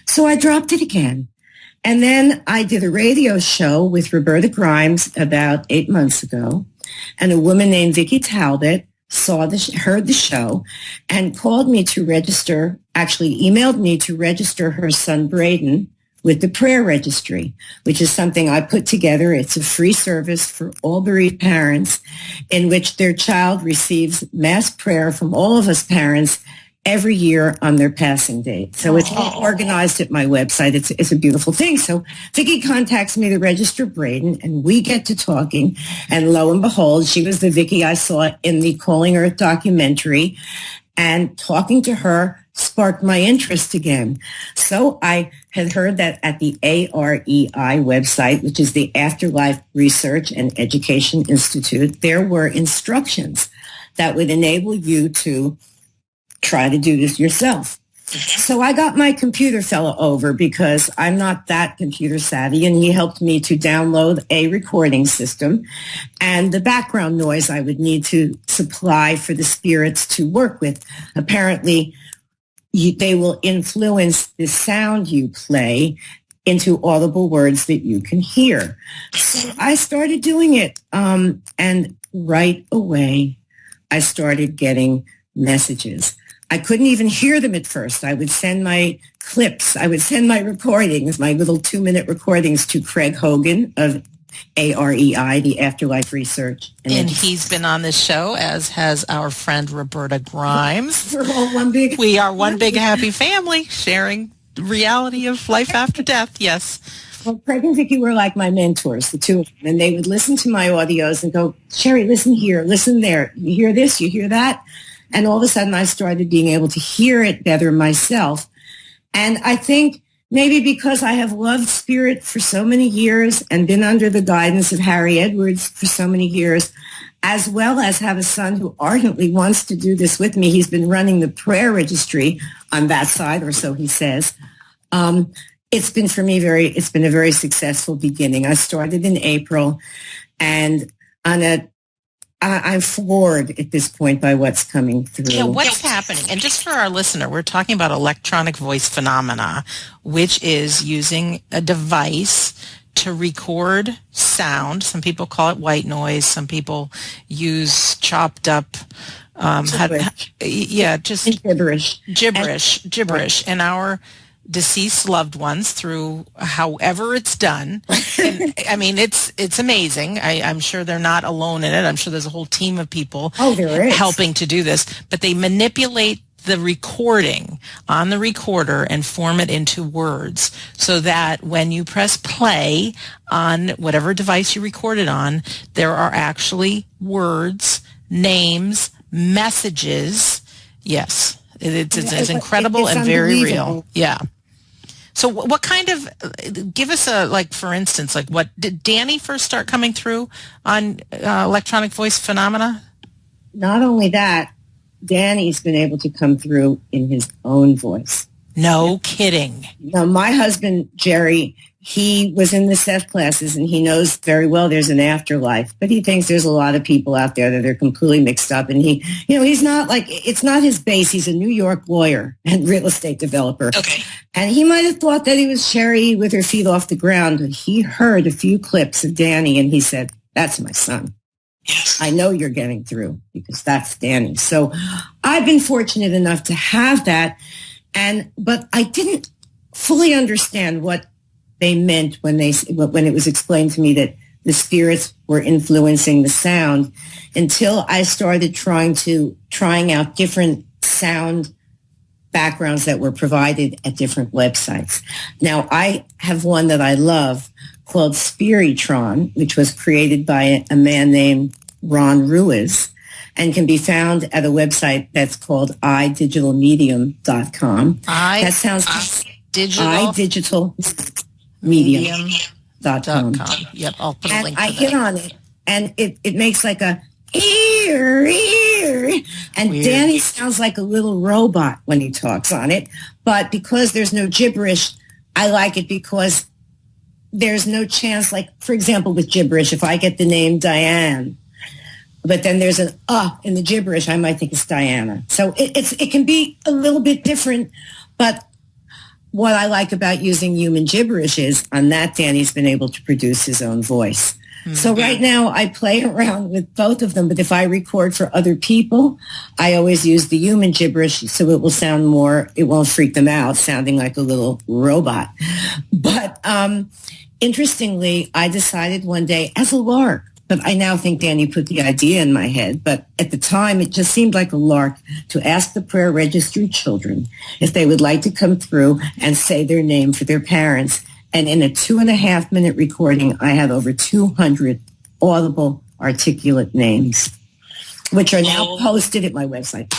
So I dropped it again. And then I did a radio show with Roberta Grimes about 8 months ago. And a woman named Vicki Talbot heard the show and called me to register, actually emailed me to register her son Braden with the Prayer Registry, which is something I put together. It's a free service for all bereaved parents in which their child receives mass prayer from all of us parents every year on their passing date. So it's all organized at my website. It's a beautiful thing. So Vicki contacts me to register Braden, and we get to talking. And lo and behold, she was the Vicki I saw in the Calling Earth documentary. And talking to her sparked my interest again. So I had heard that at the AREI website, which is the Afterlife Research and Education Institute, there were instructions that would enable you to try to do this yourself. So I got my computer fellow over because I'm not that computer savvy, and he helped me to download a recording system and the background noise I would need to supply for the spirits to work with. Apparently, they will influence the sound you play into audible words that you can hear. So I started doing it, and right away, I started getting messages. I couldn't even hear them at first. I would send my clips. I would send my recordings, my little 2-minute recordings to Craig Hogan of AREI, the Afterlife Research. And he's been on this show, as has our friend Roberta Grimes. We're all one big... We are one big happy family sharing the reality of life after death. Yes. Well, Craig and Vicki were like my mentors, the two of them. And they would listen to my audios and go, Sheri, listen here, listen there. You hear this, you hear that. And all of a sudden I started being able to hear it better myself. And I think maybe because I have loved spirit for so many years and been under the guidance of Harry Edwards for so many years, as well as have a son who ardently wants to do this with me. He's been running the Prayer Registry on that side, or so he says. It's been for me it's been a very successful beginning. I started in April, and I'm floored at this point by what's coming through. Yeah, what's happening? And just for our listener, we're talking about electronic voice phenomena, which is using a device to record sound. Some people call it white noise. Some people use chopped up, just gibberish. And our deceased loved ones through however it's done. And, I mean, it's amazing. I'm sure they're not alone in it. I'm sure there's a whole team of people helping to do this. But they manipulate the recording on the recorder and form it into words so that when you press play on whatever device you record it on, there are actually words, names, messages. Yes. It's incredible and very real. Yeah. So what kind of, give us for instance, what, did Danny first start coming through on electronic voice phenomena? Not only that, Danny's been able to come through in his own voice. No kidding. Now, my husband, Jerry, he was in the Seth classes, and he knows very well there's an afterlife, but he thinks there's a lot of people out there that are completely mixed up. And he's not it's not his base. He's a New York lawyer and real estate developer. Okay. And he might have thought that he was Sheri with her feet off the ground, but he heard a few clips of Danny, and he said, that's my son. Yes. I know you're getting through because that's Danny. So I've been fortunate enough to have that. But I didn't fully understand what they meant when it was explained to me that the spirits were influencing the sound until I started trying out different sound backgrounds that were provided at different websites. Now, I have one that I love called Spiritron, which was created by a man named Ron Ruiz and can be found at a website that's called idigitalmedium.com. That sounds idigitalmedium.com. Yep, I'll put a link to that. I hit on it, and it makes like a ear, and weird. Danny sounds like a little robot when he talks on it, but because there's no gibberish, I like it because there's no chance, like, for example, with gibberish, if I get the name Diane, but then there's an in the gibberish, I might think it's Diana. So it can be a little bit different, but what I like about using human gibberish is on that Danny's been able to produce his own voice. Mm-hmm. So right now I play around with both of them, but if I record for other people, I always use the human gibberish so it will sound more, it won't freak them out, sounding like a little robot. But interestingly, I decided one day as a lark, but I now think Danny put the idea in my head. But at the time, it just seemed like a lark to ask the Prayer Registry children if they would like to come through and say their name for their parents. And in a 2.5-minute recording, I have over 200 audible, articulate names, which are now posted at my website.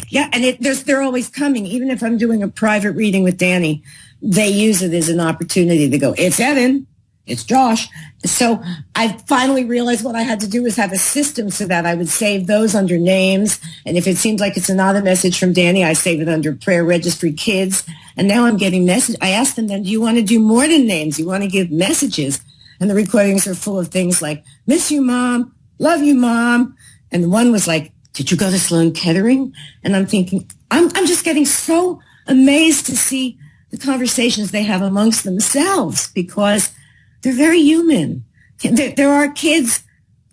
Yeah, and they're always coming. Even if I'm doing a private reading with Danny, they use it as an opportunity to go, it's Evan. It's Josh. So I finally realized what I had to do was have a system so that I would save those under names. And if it seems like it's another message from Danny, I save it under Prayer Registry Kids. And now I'm getting messages. I asked them then, do you want to do more than names? You want to give messages? And the recordings are full of things like, miss you, Mom. Love you, Mom. And the one was like, did you go to Sloan Kettering? And I'm thinking, I'm just getting so amazed to see the conversations they have amongst themselves because they're very human. There are kids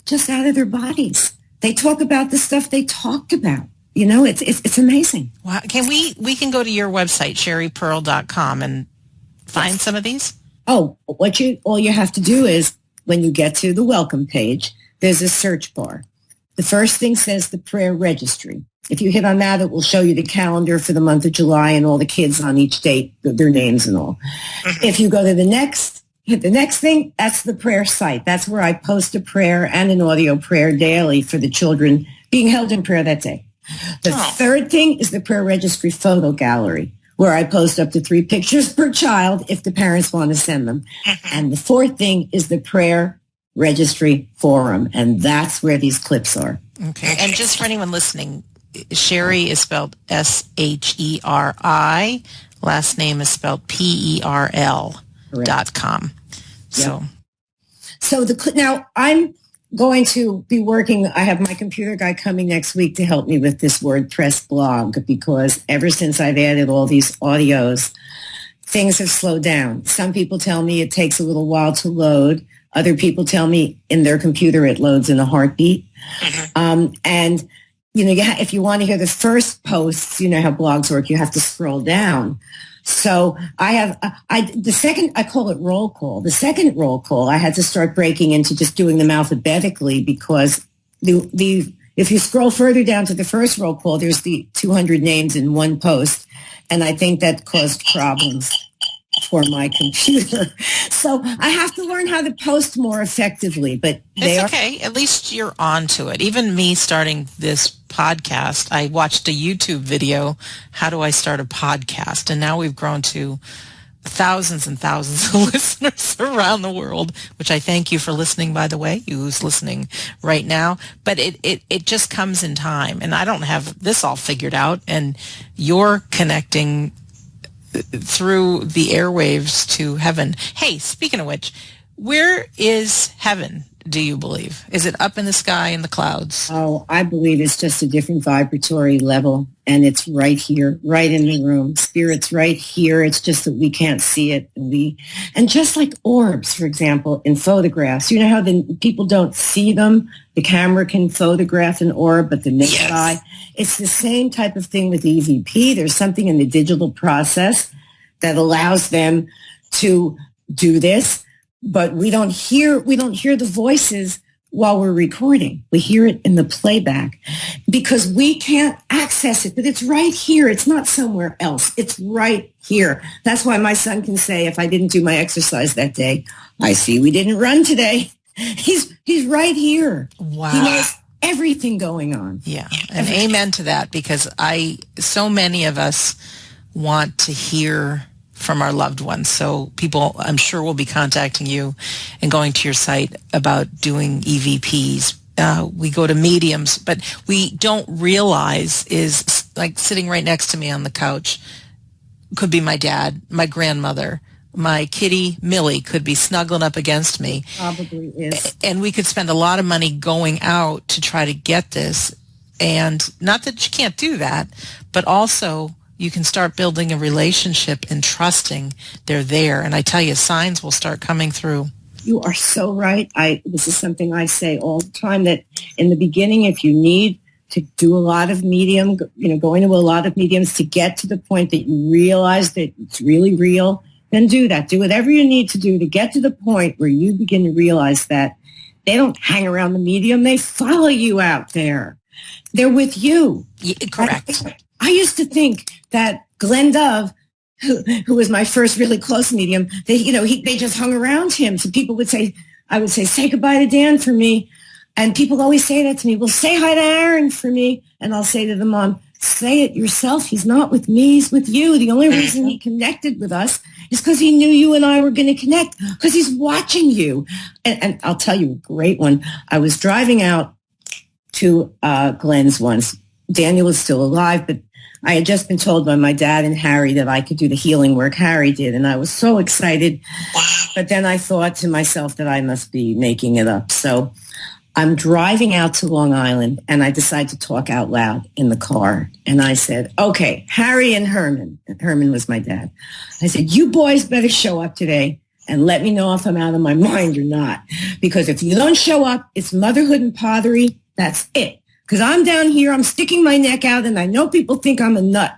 just out of their bodies. They talk about the stuff they talked about. it's amazing. Wow. We can go to your website, sheriperl.com, and find some of these? Oh, all you have to do is, when you get to the welcome page, there's a search bar. The first thing says the Prayer Registry. If you hit on that, it will show you the calendar for the month of July and all the kids on each date, their names and all. If you go to hit the next thing, that's the prayer site. That's where I post a prayer and an audio prayer daily for the children being held in prayer that day. The third thing is the Prayer Registry photo gallery, where I post up to 3 pictures per child if the parents want to send them. And the fourth thing is the Prayer Registry forum, and that's where these clips are. Okay. And just for anyone listening, Sheri is spelled Sheri. Last name is spelled PERL.com. So now I'm going to be working. I have my computer guy coming next week to help me with this WordPress blog, because ever since I've added all these audios, things have slowed down. Some people tell me it takes a little while to load. Other people tell me in their computer it loads in a heartbeat. And if you want to hear the first posts, you know how blogs work, you have to scroll down. So I call it roll call. The second roll call, I had to start breaking into just doing them alphabetically, because if you scroll further down to the first roll call, there's the 200 names in one post. And I think that caused problems for my computer. So I have to learn how to post more effectively, but it's okay. At least you're on to it. Even me starting this podcast, I watched a YouTube video, how do I start a podcast? And now we've grown to thousands and thousands of listeners around the world, which I thank you for listening, by the way, you who's listening right now. But it just comes in time. And I don't have this all figured out. And you're connecting through the airwaves to heaven. Hey, speaking of which, where is heaven, do you believe? Is it up in the sky in the clouds? Oh, I believe it's just a different vibratory level, and it's right here, right in the room. Spirit's right here. It's just that we can't see it. And just like orbs, for example, in photographs, you know how people don't see them? The camera can photograph an orb, but the naked eye. It's the same type of thing with EVP. There's something in the digital process that allows them to do this, but we don't hear the voices while we're recording. We hear it in the playback because we can't access it, but it's right here. It's not somewhere else. It's right here. That's why my son can say, if I didn't do my exercise that day, I see we didn't run today. He's right here. Wow. He knows everything going on. Yeah. And amen to that, because so many of us want to hear from our loved ones. So people, I'm sure, will be contacting you and going to your site about doing EVPs. We go to mediums, but we don't realize is like sitting right next to me on the couch could be my dad, my grandmother, my kitty Millie could be snuggling up against me. Probably is. And we could spend a lot of money going out to try to get this. And not that you can't do that, but also you can start building a relationship and trusting they're there. And I tell you, signs will start coming through. You are so right. This is something I say all the time, that in the beginning, if you need to do a lot of medium, going to a lot of mediums to get to the point that you realize that it's really real, then do that. Do whatever you need to do to get to the point where you begin to realize that they don't hang around the medium. They follow you out there. They're with you. Yeah, correct. I used to think that Glenn Dove, who was my first really close medium, they just hung around him. So people would say, I would say goodbye to Dan for me. And people always say that to me. Well, say hi to Aaron for me. And I'll say to the mom, say it yourself. He's not with me. He's with you. The only reason he connected with us is because he knew you and I were going to connect, because he's watching you. And I'll tell you a great one. I was driving out to Glenn's once. Daniel was still alive, but I had just been told by my dad and Harry that I could do the healing work Harry did, and I was so excited. But then I thought to myself that I must be making it up. So I'm driving out to Long Island, and I decide to talk out loud in the car. And I said, okay, Harry and Herman. Herman was my dad. I said, you boys better show up today and let me know if I'm out of my mind or not. Because if you don't show up, it's motherhood and pottery. That's it. because I'm down here, I'm sticking my neck out, and I know people think I'm a nut.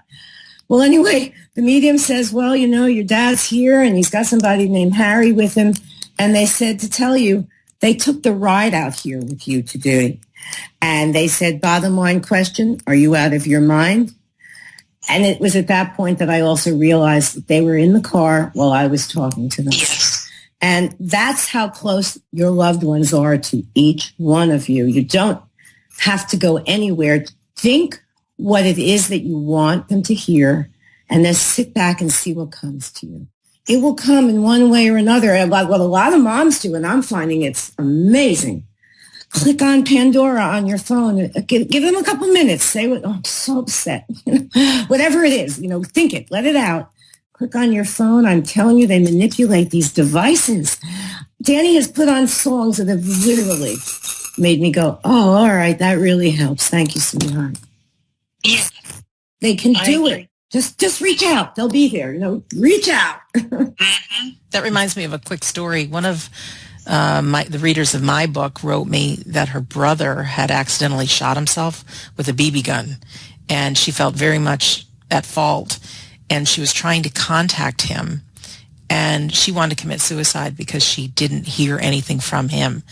Well, anyway, the medium says, well, you know, your dad's here, and he's got somebody named Harry with him, and they said to tell you, they took the ride out here with you today. And they said, bottom line question, are you out of your mind? And it was at that point that I also realized that they were in the car while I was talking to them. Yes. And that's how close your loved ones are to each one of you. You don't have to go anywhere. Think what it is that you want them to hear, and then sit back and see what comes to you. It will come in one way or another. And what a lot of moms do, and I'm finding it's amazing. Click on Pandora on your phone. Give them a couple minutes. Say, oh, I'm so upset. Whatever it is, you know, think it, let it out. Click on your phone. I'm telling you, they manipulate these devices. Danny has put on songs that have literally made me go, oh, all right, that really helps. Thank you, sweetheart. Yeah. They can do it. Just reach out. They'll be there. You know, reach out. That reminds me of a quick story. One of the readers of my book wrote me that her brother had accidentally shot himself with a BB gun, and she felt very much at fault, and she was trying to contact him, and she wanted to commit suicide because she didn't hear anything from him.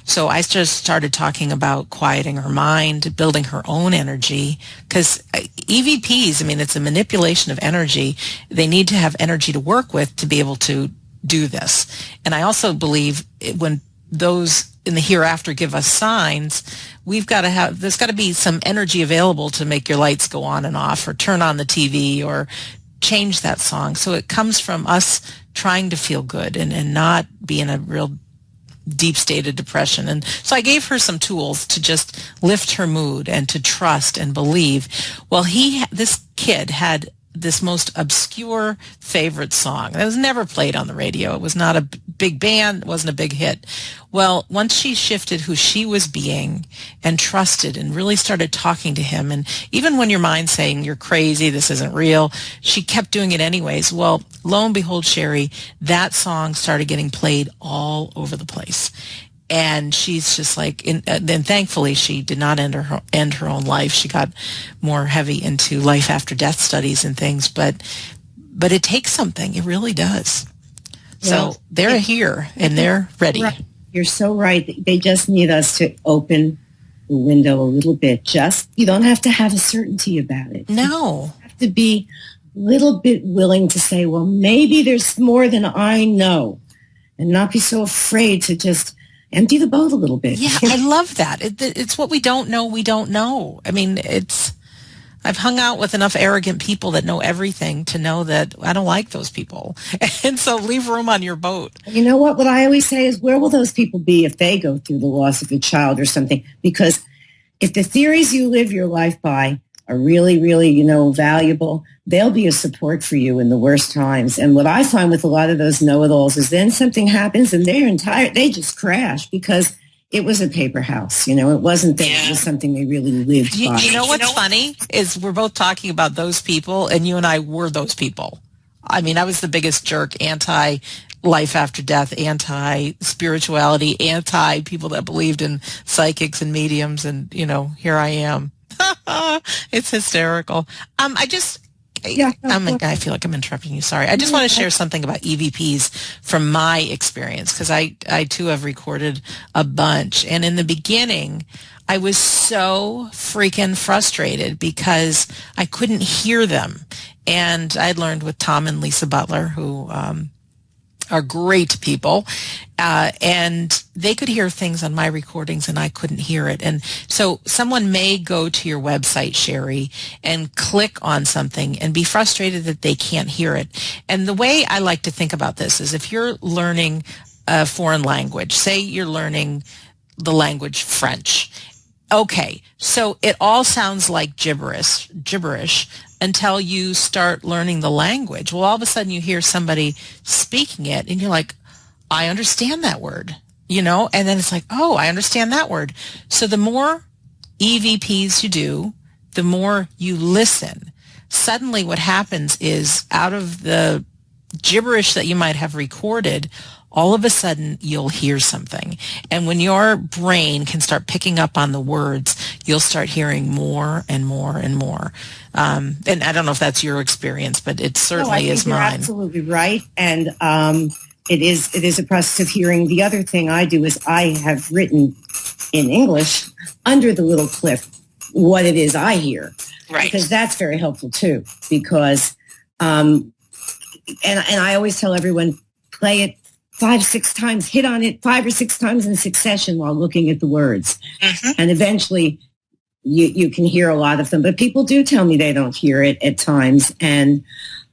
So I just started talking about quieting her mind, building her own energy, because EVPs, I mean, it's a manipulation of energy. They need to have energy to work with to be able to do this. And I also believe when those in the hereafter give us signs, there's got to be some energy available to make your lights go on and off, or turn on the TV, or change that song. So it comes from us trying to feel good and not be in a real deep state of depression. And so I gave her some tools to just lift her mood and to trust and believe. Well, this kid had this most obscure favorite song that was never played on the radio. It was not a big band. It wasn't a big hit. Well, once she shifted who she was being and trusted and really started talking to him, and even when your mind's saying you're crazy, this isn't real, she kept doing it anyways. Well, lo and behold, Sheri, that song started getting played all over the place. And she's just like, then thankfully she did not end her own life. She got more heavy into life after death studies and things, but it takes something. It really does. Well, so they're here and they're ready. Right. You're so right. They just need us to open the window a little bit. You don't have to have a certainty about it. No. You have to be a little bit willing to say, well, maybe there's more than I know, and not be so afraid to just empty the boat a little bit. Yeah, I love that. It's what we don't know, we don't know. I mean, I've hung out with enough arrogant people that know everything to know that I don't like those people. And so leave room on your boat. You know what? What I always say is, where will those people be if they go through the loss of a child or something? Because if the theories you live your life by are really, really, you know, valuable, they'll be a support for you in the worst times. And what I find with a lot of those know-it-alls is then something happens and they just crash because it was a paper house. You know, it wasn't that it was something they really lived by. You know what's funny is we're both talking about those people, and you and I were those people. I mean, I was the biggest jerk, anti-life after death, anti-spirituality, anti-people that believed in psychics and mediums, and, you know, here I am. It's hysterical. I feel like I'm interrupting you. Sorry. I just want to share something about EVPs from my experience, because I too have recorded a bunch. And in the beginning, I was so freaking frustrated because I couldn't hear them. And I'd learned with Tom and Lisa Butler, who are great people, and they could hear things on my recordings and I couldn't hear it. And so someone may go to your website, Sheri, and click on something and be frustrated that they can't hear it. And the way I like to think about this is, if you're learning a foreign language, say you're learning the language French. Okay, so it all sounds like gibberish until you start learning the language. Well, all of a sudden you hear somebody speaking it and you're like, I understand that word, you know? And then it's like, oh, I understand that word. So the more EVPs you do, the more you listen. Suddenly what happens is, out of the gibberish that you might have recorded, all of a sudden you'll hear something. And when your brain can start picking up on the words, you'll start hearing more and more and more. And I don't know if that's your experience, but it certainly is mine. You're absolutely right. And it is a process of hearing. The other thing I do is I have written in English under the little clip what it is I hear. Right. Because that's very helpful too. Because, and I always tell everyone, play it 5-6 times, hit on it 5 or 6 times in succession while looking at the words. Mm-hmm. And eventually you can hear a lot of them. But people do tell me they don't hear it at times. And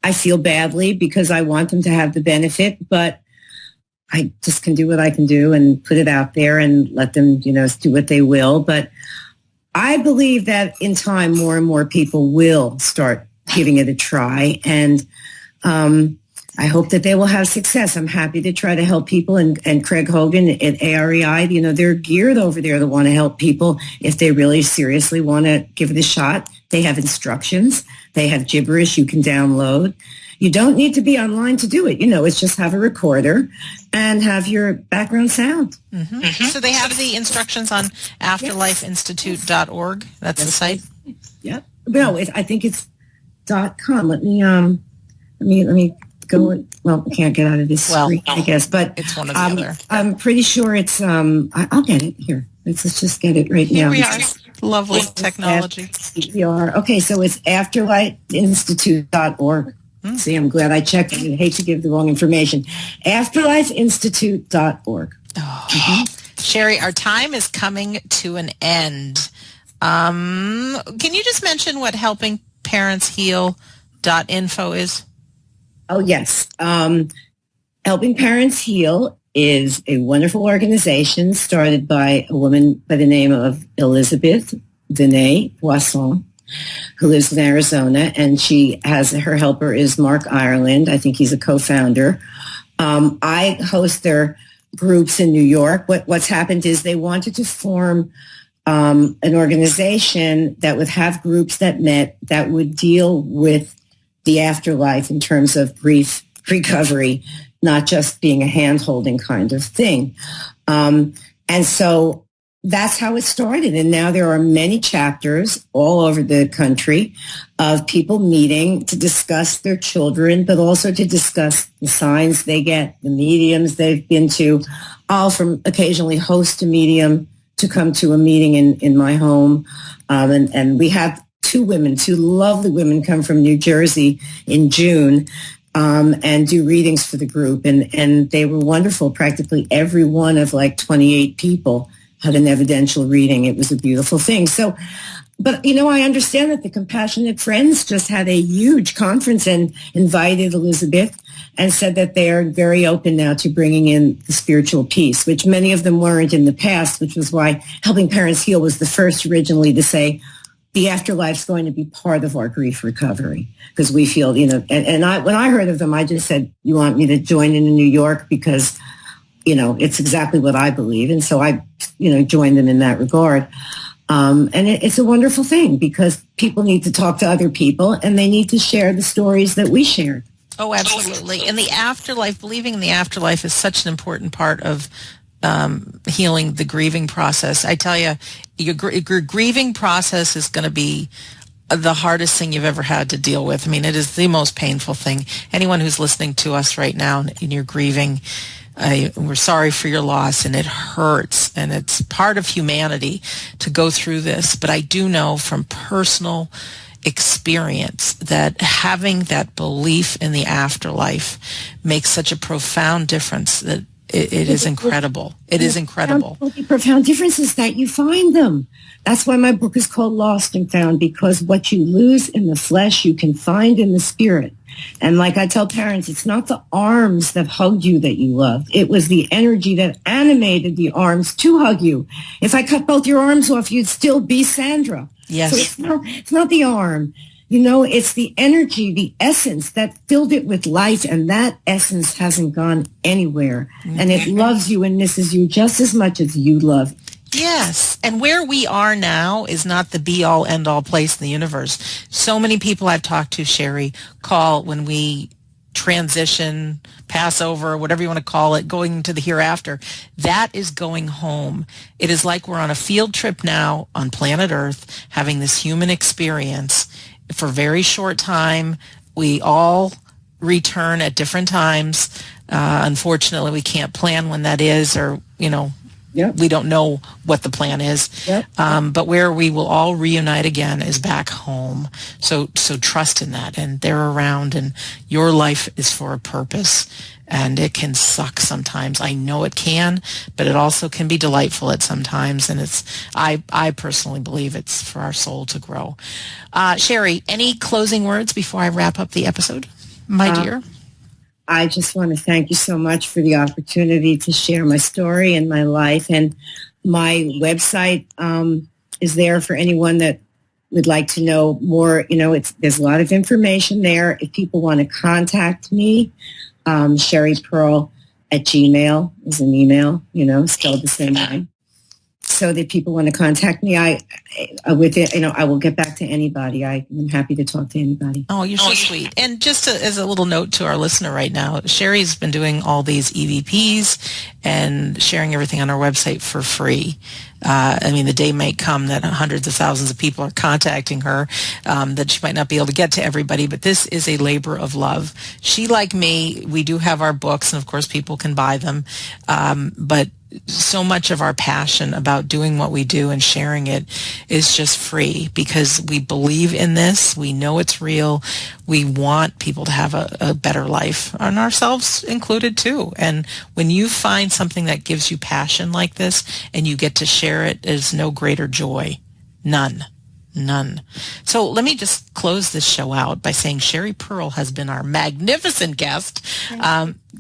I feel badly because I want them to have the benefit. But I just can do what I can do and put it out there and let them, do what they will. But I believe that in time, more and more people will start giving it a try. And I hope that they will have success. I'm happy to try to help people. And Craig Hogan at AREI, they're geared over there to want to help people if they really seriously want to give it a shot. They have instructions. They have gibberish you can download. You don't need to be online to do it. It's just have a recorder and have your background sound. Mm-hmm. Mm-hmm. So they have the instructions on afterlifeinstitute.org. That's the site? Yep. No, I think it's .com. Let me go. Well, I can't get out of this screen, I guess. But it's one of the other. I'm pretty sure it's, I'll get it here. Let's just get it right now. Here we are. Lovely technology. Okay, so it's afterlifeinstitute.org. See, I'm glad I checked. I hate to give the wrong information. Afterlifeinstitute.org. Oh. Mm-hmm. Sheri, our time is coming to an end. Can you just mention what helpingparentsheal.info is? Oh, yes. Helping Parents Heal is a wonderful organization started by a woman by the name of Elizabeth Vinay Poisson, who lives in Arizona, and she has her helper is Mark Ireland. I think he's a co-founder. I host their groups in New York. What's happened is they wanted to form an organization that would have groups that met that would deal with the afterlife in terms of grief recovery, not just being a hand-holding kind of thing. And so that's how it started. And now there are many chapters all over the country of people meeting to discuss their children, but also to discuss the signs they get, the mediums they've been to. I'll occasionally host a medium to come to a meeting in my home. And we have two lovely women come from New Jersey in June and do readings for the group. And they were wonderful. Practically every one of 28 people had an evidential reading. It was a beautiful thing. So, but I understand that the Compassionate Friends just had a huge conference and invited Elizabeth and said that they are very open now to bringing in the spiritual piece, which many of them weren't in the past, which was why Helping Parents Heal was the first originally to say the afterlife's going to be part of our grief recovery, because we feel, when I heard of them, I just said, you want me to join in New York because it's exactly what I believe. And so I, joined them in that regard. And it's a wonderful thing because people need to talk to other people and they need to share the stories that we shared. Oh, absolutely. And the afterlife, believing in the afterlife is such an important part of healing the grieving process. I tell you, your grieving process is going to be the hardest thing you've ever had to deal with. I mean, it is the most painful thing. Anyone who's listening to us right now and you're grieving, we're sorry for your loss, and it hurts, and it's part of humanity to go through this. But I do know from personal experience that having that belief in the afterlife makes such a profound difference that it is incredible. It is incredible. The profound difference is that you find them. That's why my book is called Lost and Found, because what you lose in the flesh, you can find in the spirit. And like I tell parents, it's not the arms that hugged you that you loved. It was the energy that animated the arms to hug you. If I cut both your arms off, you'd still be Sandra. Yes. So it's not the arm. It's the energy, the essence that filled it with life, and that essence hasn't gone anywhere. Mm-hmm. And it loves you and misses you just as much as you love. Yes. And where we are now is not the be-all, end-all place in the universe. So many people I've talked to, Sheri, call when we transition, Passover, whatever you want to call it, going to the hereafter, that is going home. It is like we're on a field trip now on planet Earth, having this human experience for a very short time. We all return at different times. Unfortunately, we can't plan when that is, or, we don't know what the plan is. But where we will all reunite again is back home. So trust in that, and they're around, and your life is for a purpose. And it can suck sometimes. I know it can, but it also can be delightful at sometimes. And I personally believe it's for our soul to grow. Sheri, any closing words before I wrap up the episode, my dear? I just want to thank you so much for the opportunity to share my story and my life. And my website is there for anyone that would like to know more. There's a lot of information there. If people want to contact me, Sheri Perl at Gmail is an email, spelled the same way. So that people want to contact me, I will get back to anybody. I'm happy to talk to anybody. Oh, you're so sweet. And just as a little note to our listener right now, Sheri's been doing all these EVPs and sharing everything on our website for free. The day might come that hundreds of thousands of people are contacting her, that she might not be able to get to everybody, but this is a labor of love. She, like me, we do have our books, and of course people can buy them, but so much of our passion about doing what we do and sharing it is just free because we believe in this. We know it's real. We want people to have a better life, and ourselves included too. And when you find something that gives you passion like this and you get to share it, there's no greater joy. None. So let me just close this show out by saying Sheri Perl has been our magnificent guest.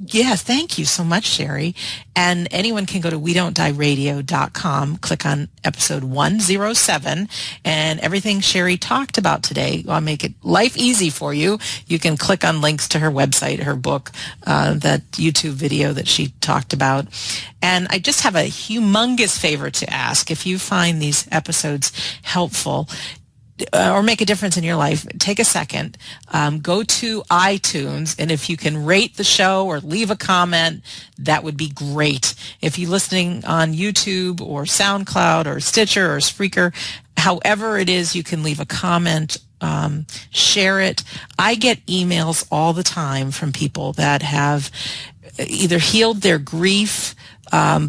Thank you so much, Sheri. And anyone can go to WeDon'tDieRadio.com, click on episode 107, and everything Sheri talked about today. I'll make it life easy for you. You can click on links to her website, her book, that YouTube video that she talked about. And I just have a humongous favor to ask. If you find these episodes helpful, or make a difference in your life, take a second, go to iTunes, and if you can rate the show or leave a comment, that would be great. If you're listening on YouTube or SoundCloud or Stitcher or Spreaker, however it is, you can leave a comment, share it. I get emails all the time from people that have either healed their grief,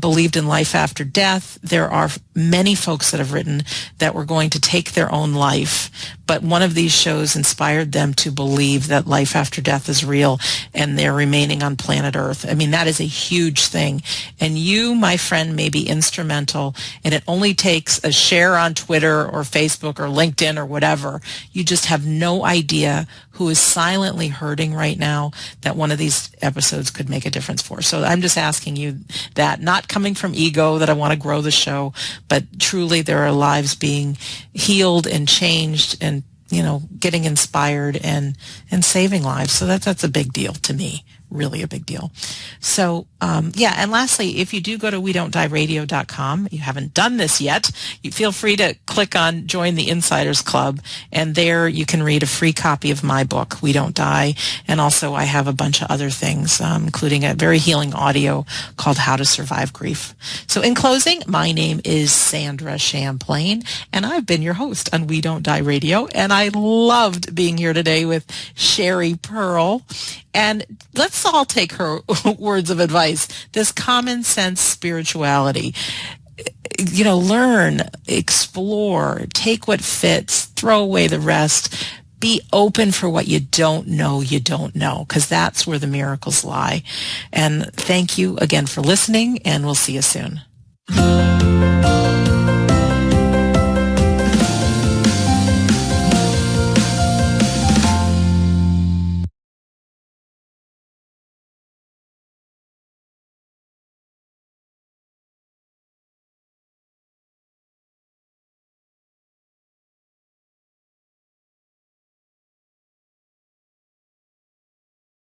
believed in life after death. There are many folks that have written that were going to take their own life, but one of these shows inspired them to believe that life after death is real and they're remaining on planet Earth. That is a huge thing. And you, my friend, may be instrumental, and it only takes a share on Twitter or Facebook or LinkedIn or whatever. You just have no idea who is silently hurting right now that one of these episodes could make a difference for. So I'm just asking you that, not coming from ego that I want to grow the show, but truly there are lives being healed and changed and, getting inspired and saving lives. So that's a big deal to me. Really a big deal. So, and lastly, if you do go to WeDon'tDieRadio.com, you haven't done this yet, you feel free to click on Join the Insiders Club, and there you can read a free copy of my book, We Don't Die, and also I have a bunch of other things, including a very healing audio called How to Survive Grief. So in closing, my name is Sandra Champlain, and I've been your host on We Don't Die Radio, and I loved being here today with Sheri Perl. And let's all take her words of advice, this common sense spirituality. Learn, explore, take what fits, throw away the rest. Be open for what you don't know, because that's where the miracles lie. And thank you again for listening, and we'll see you soon.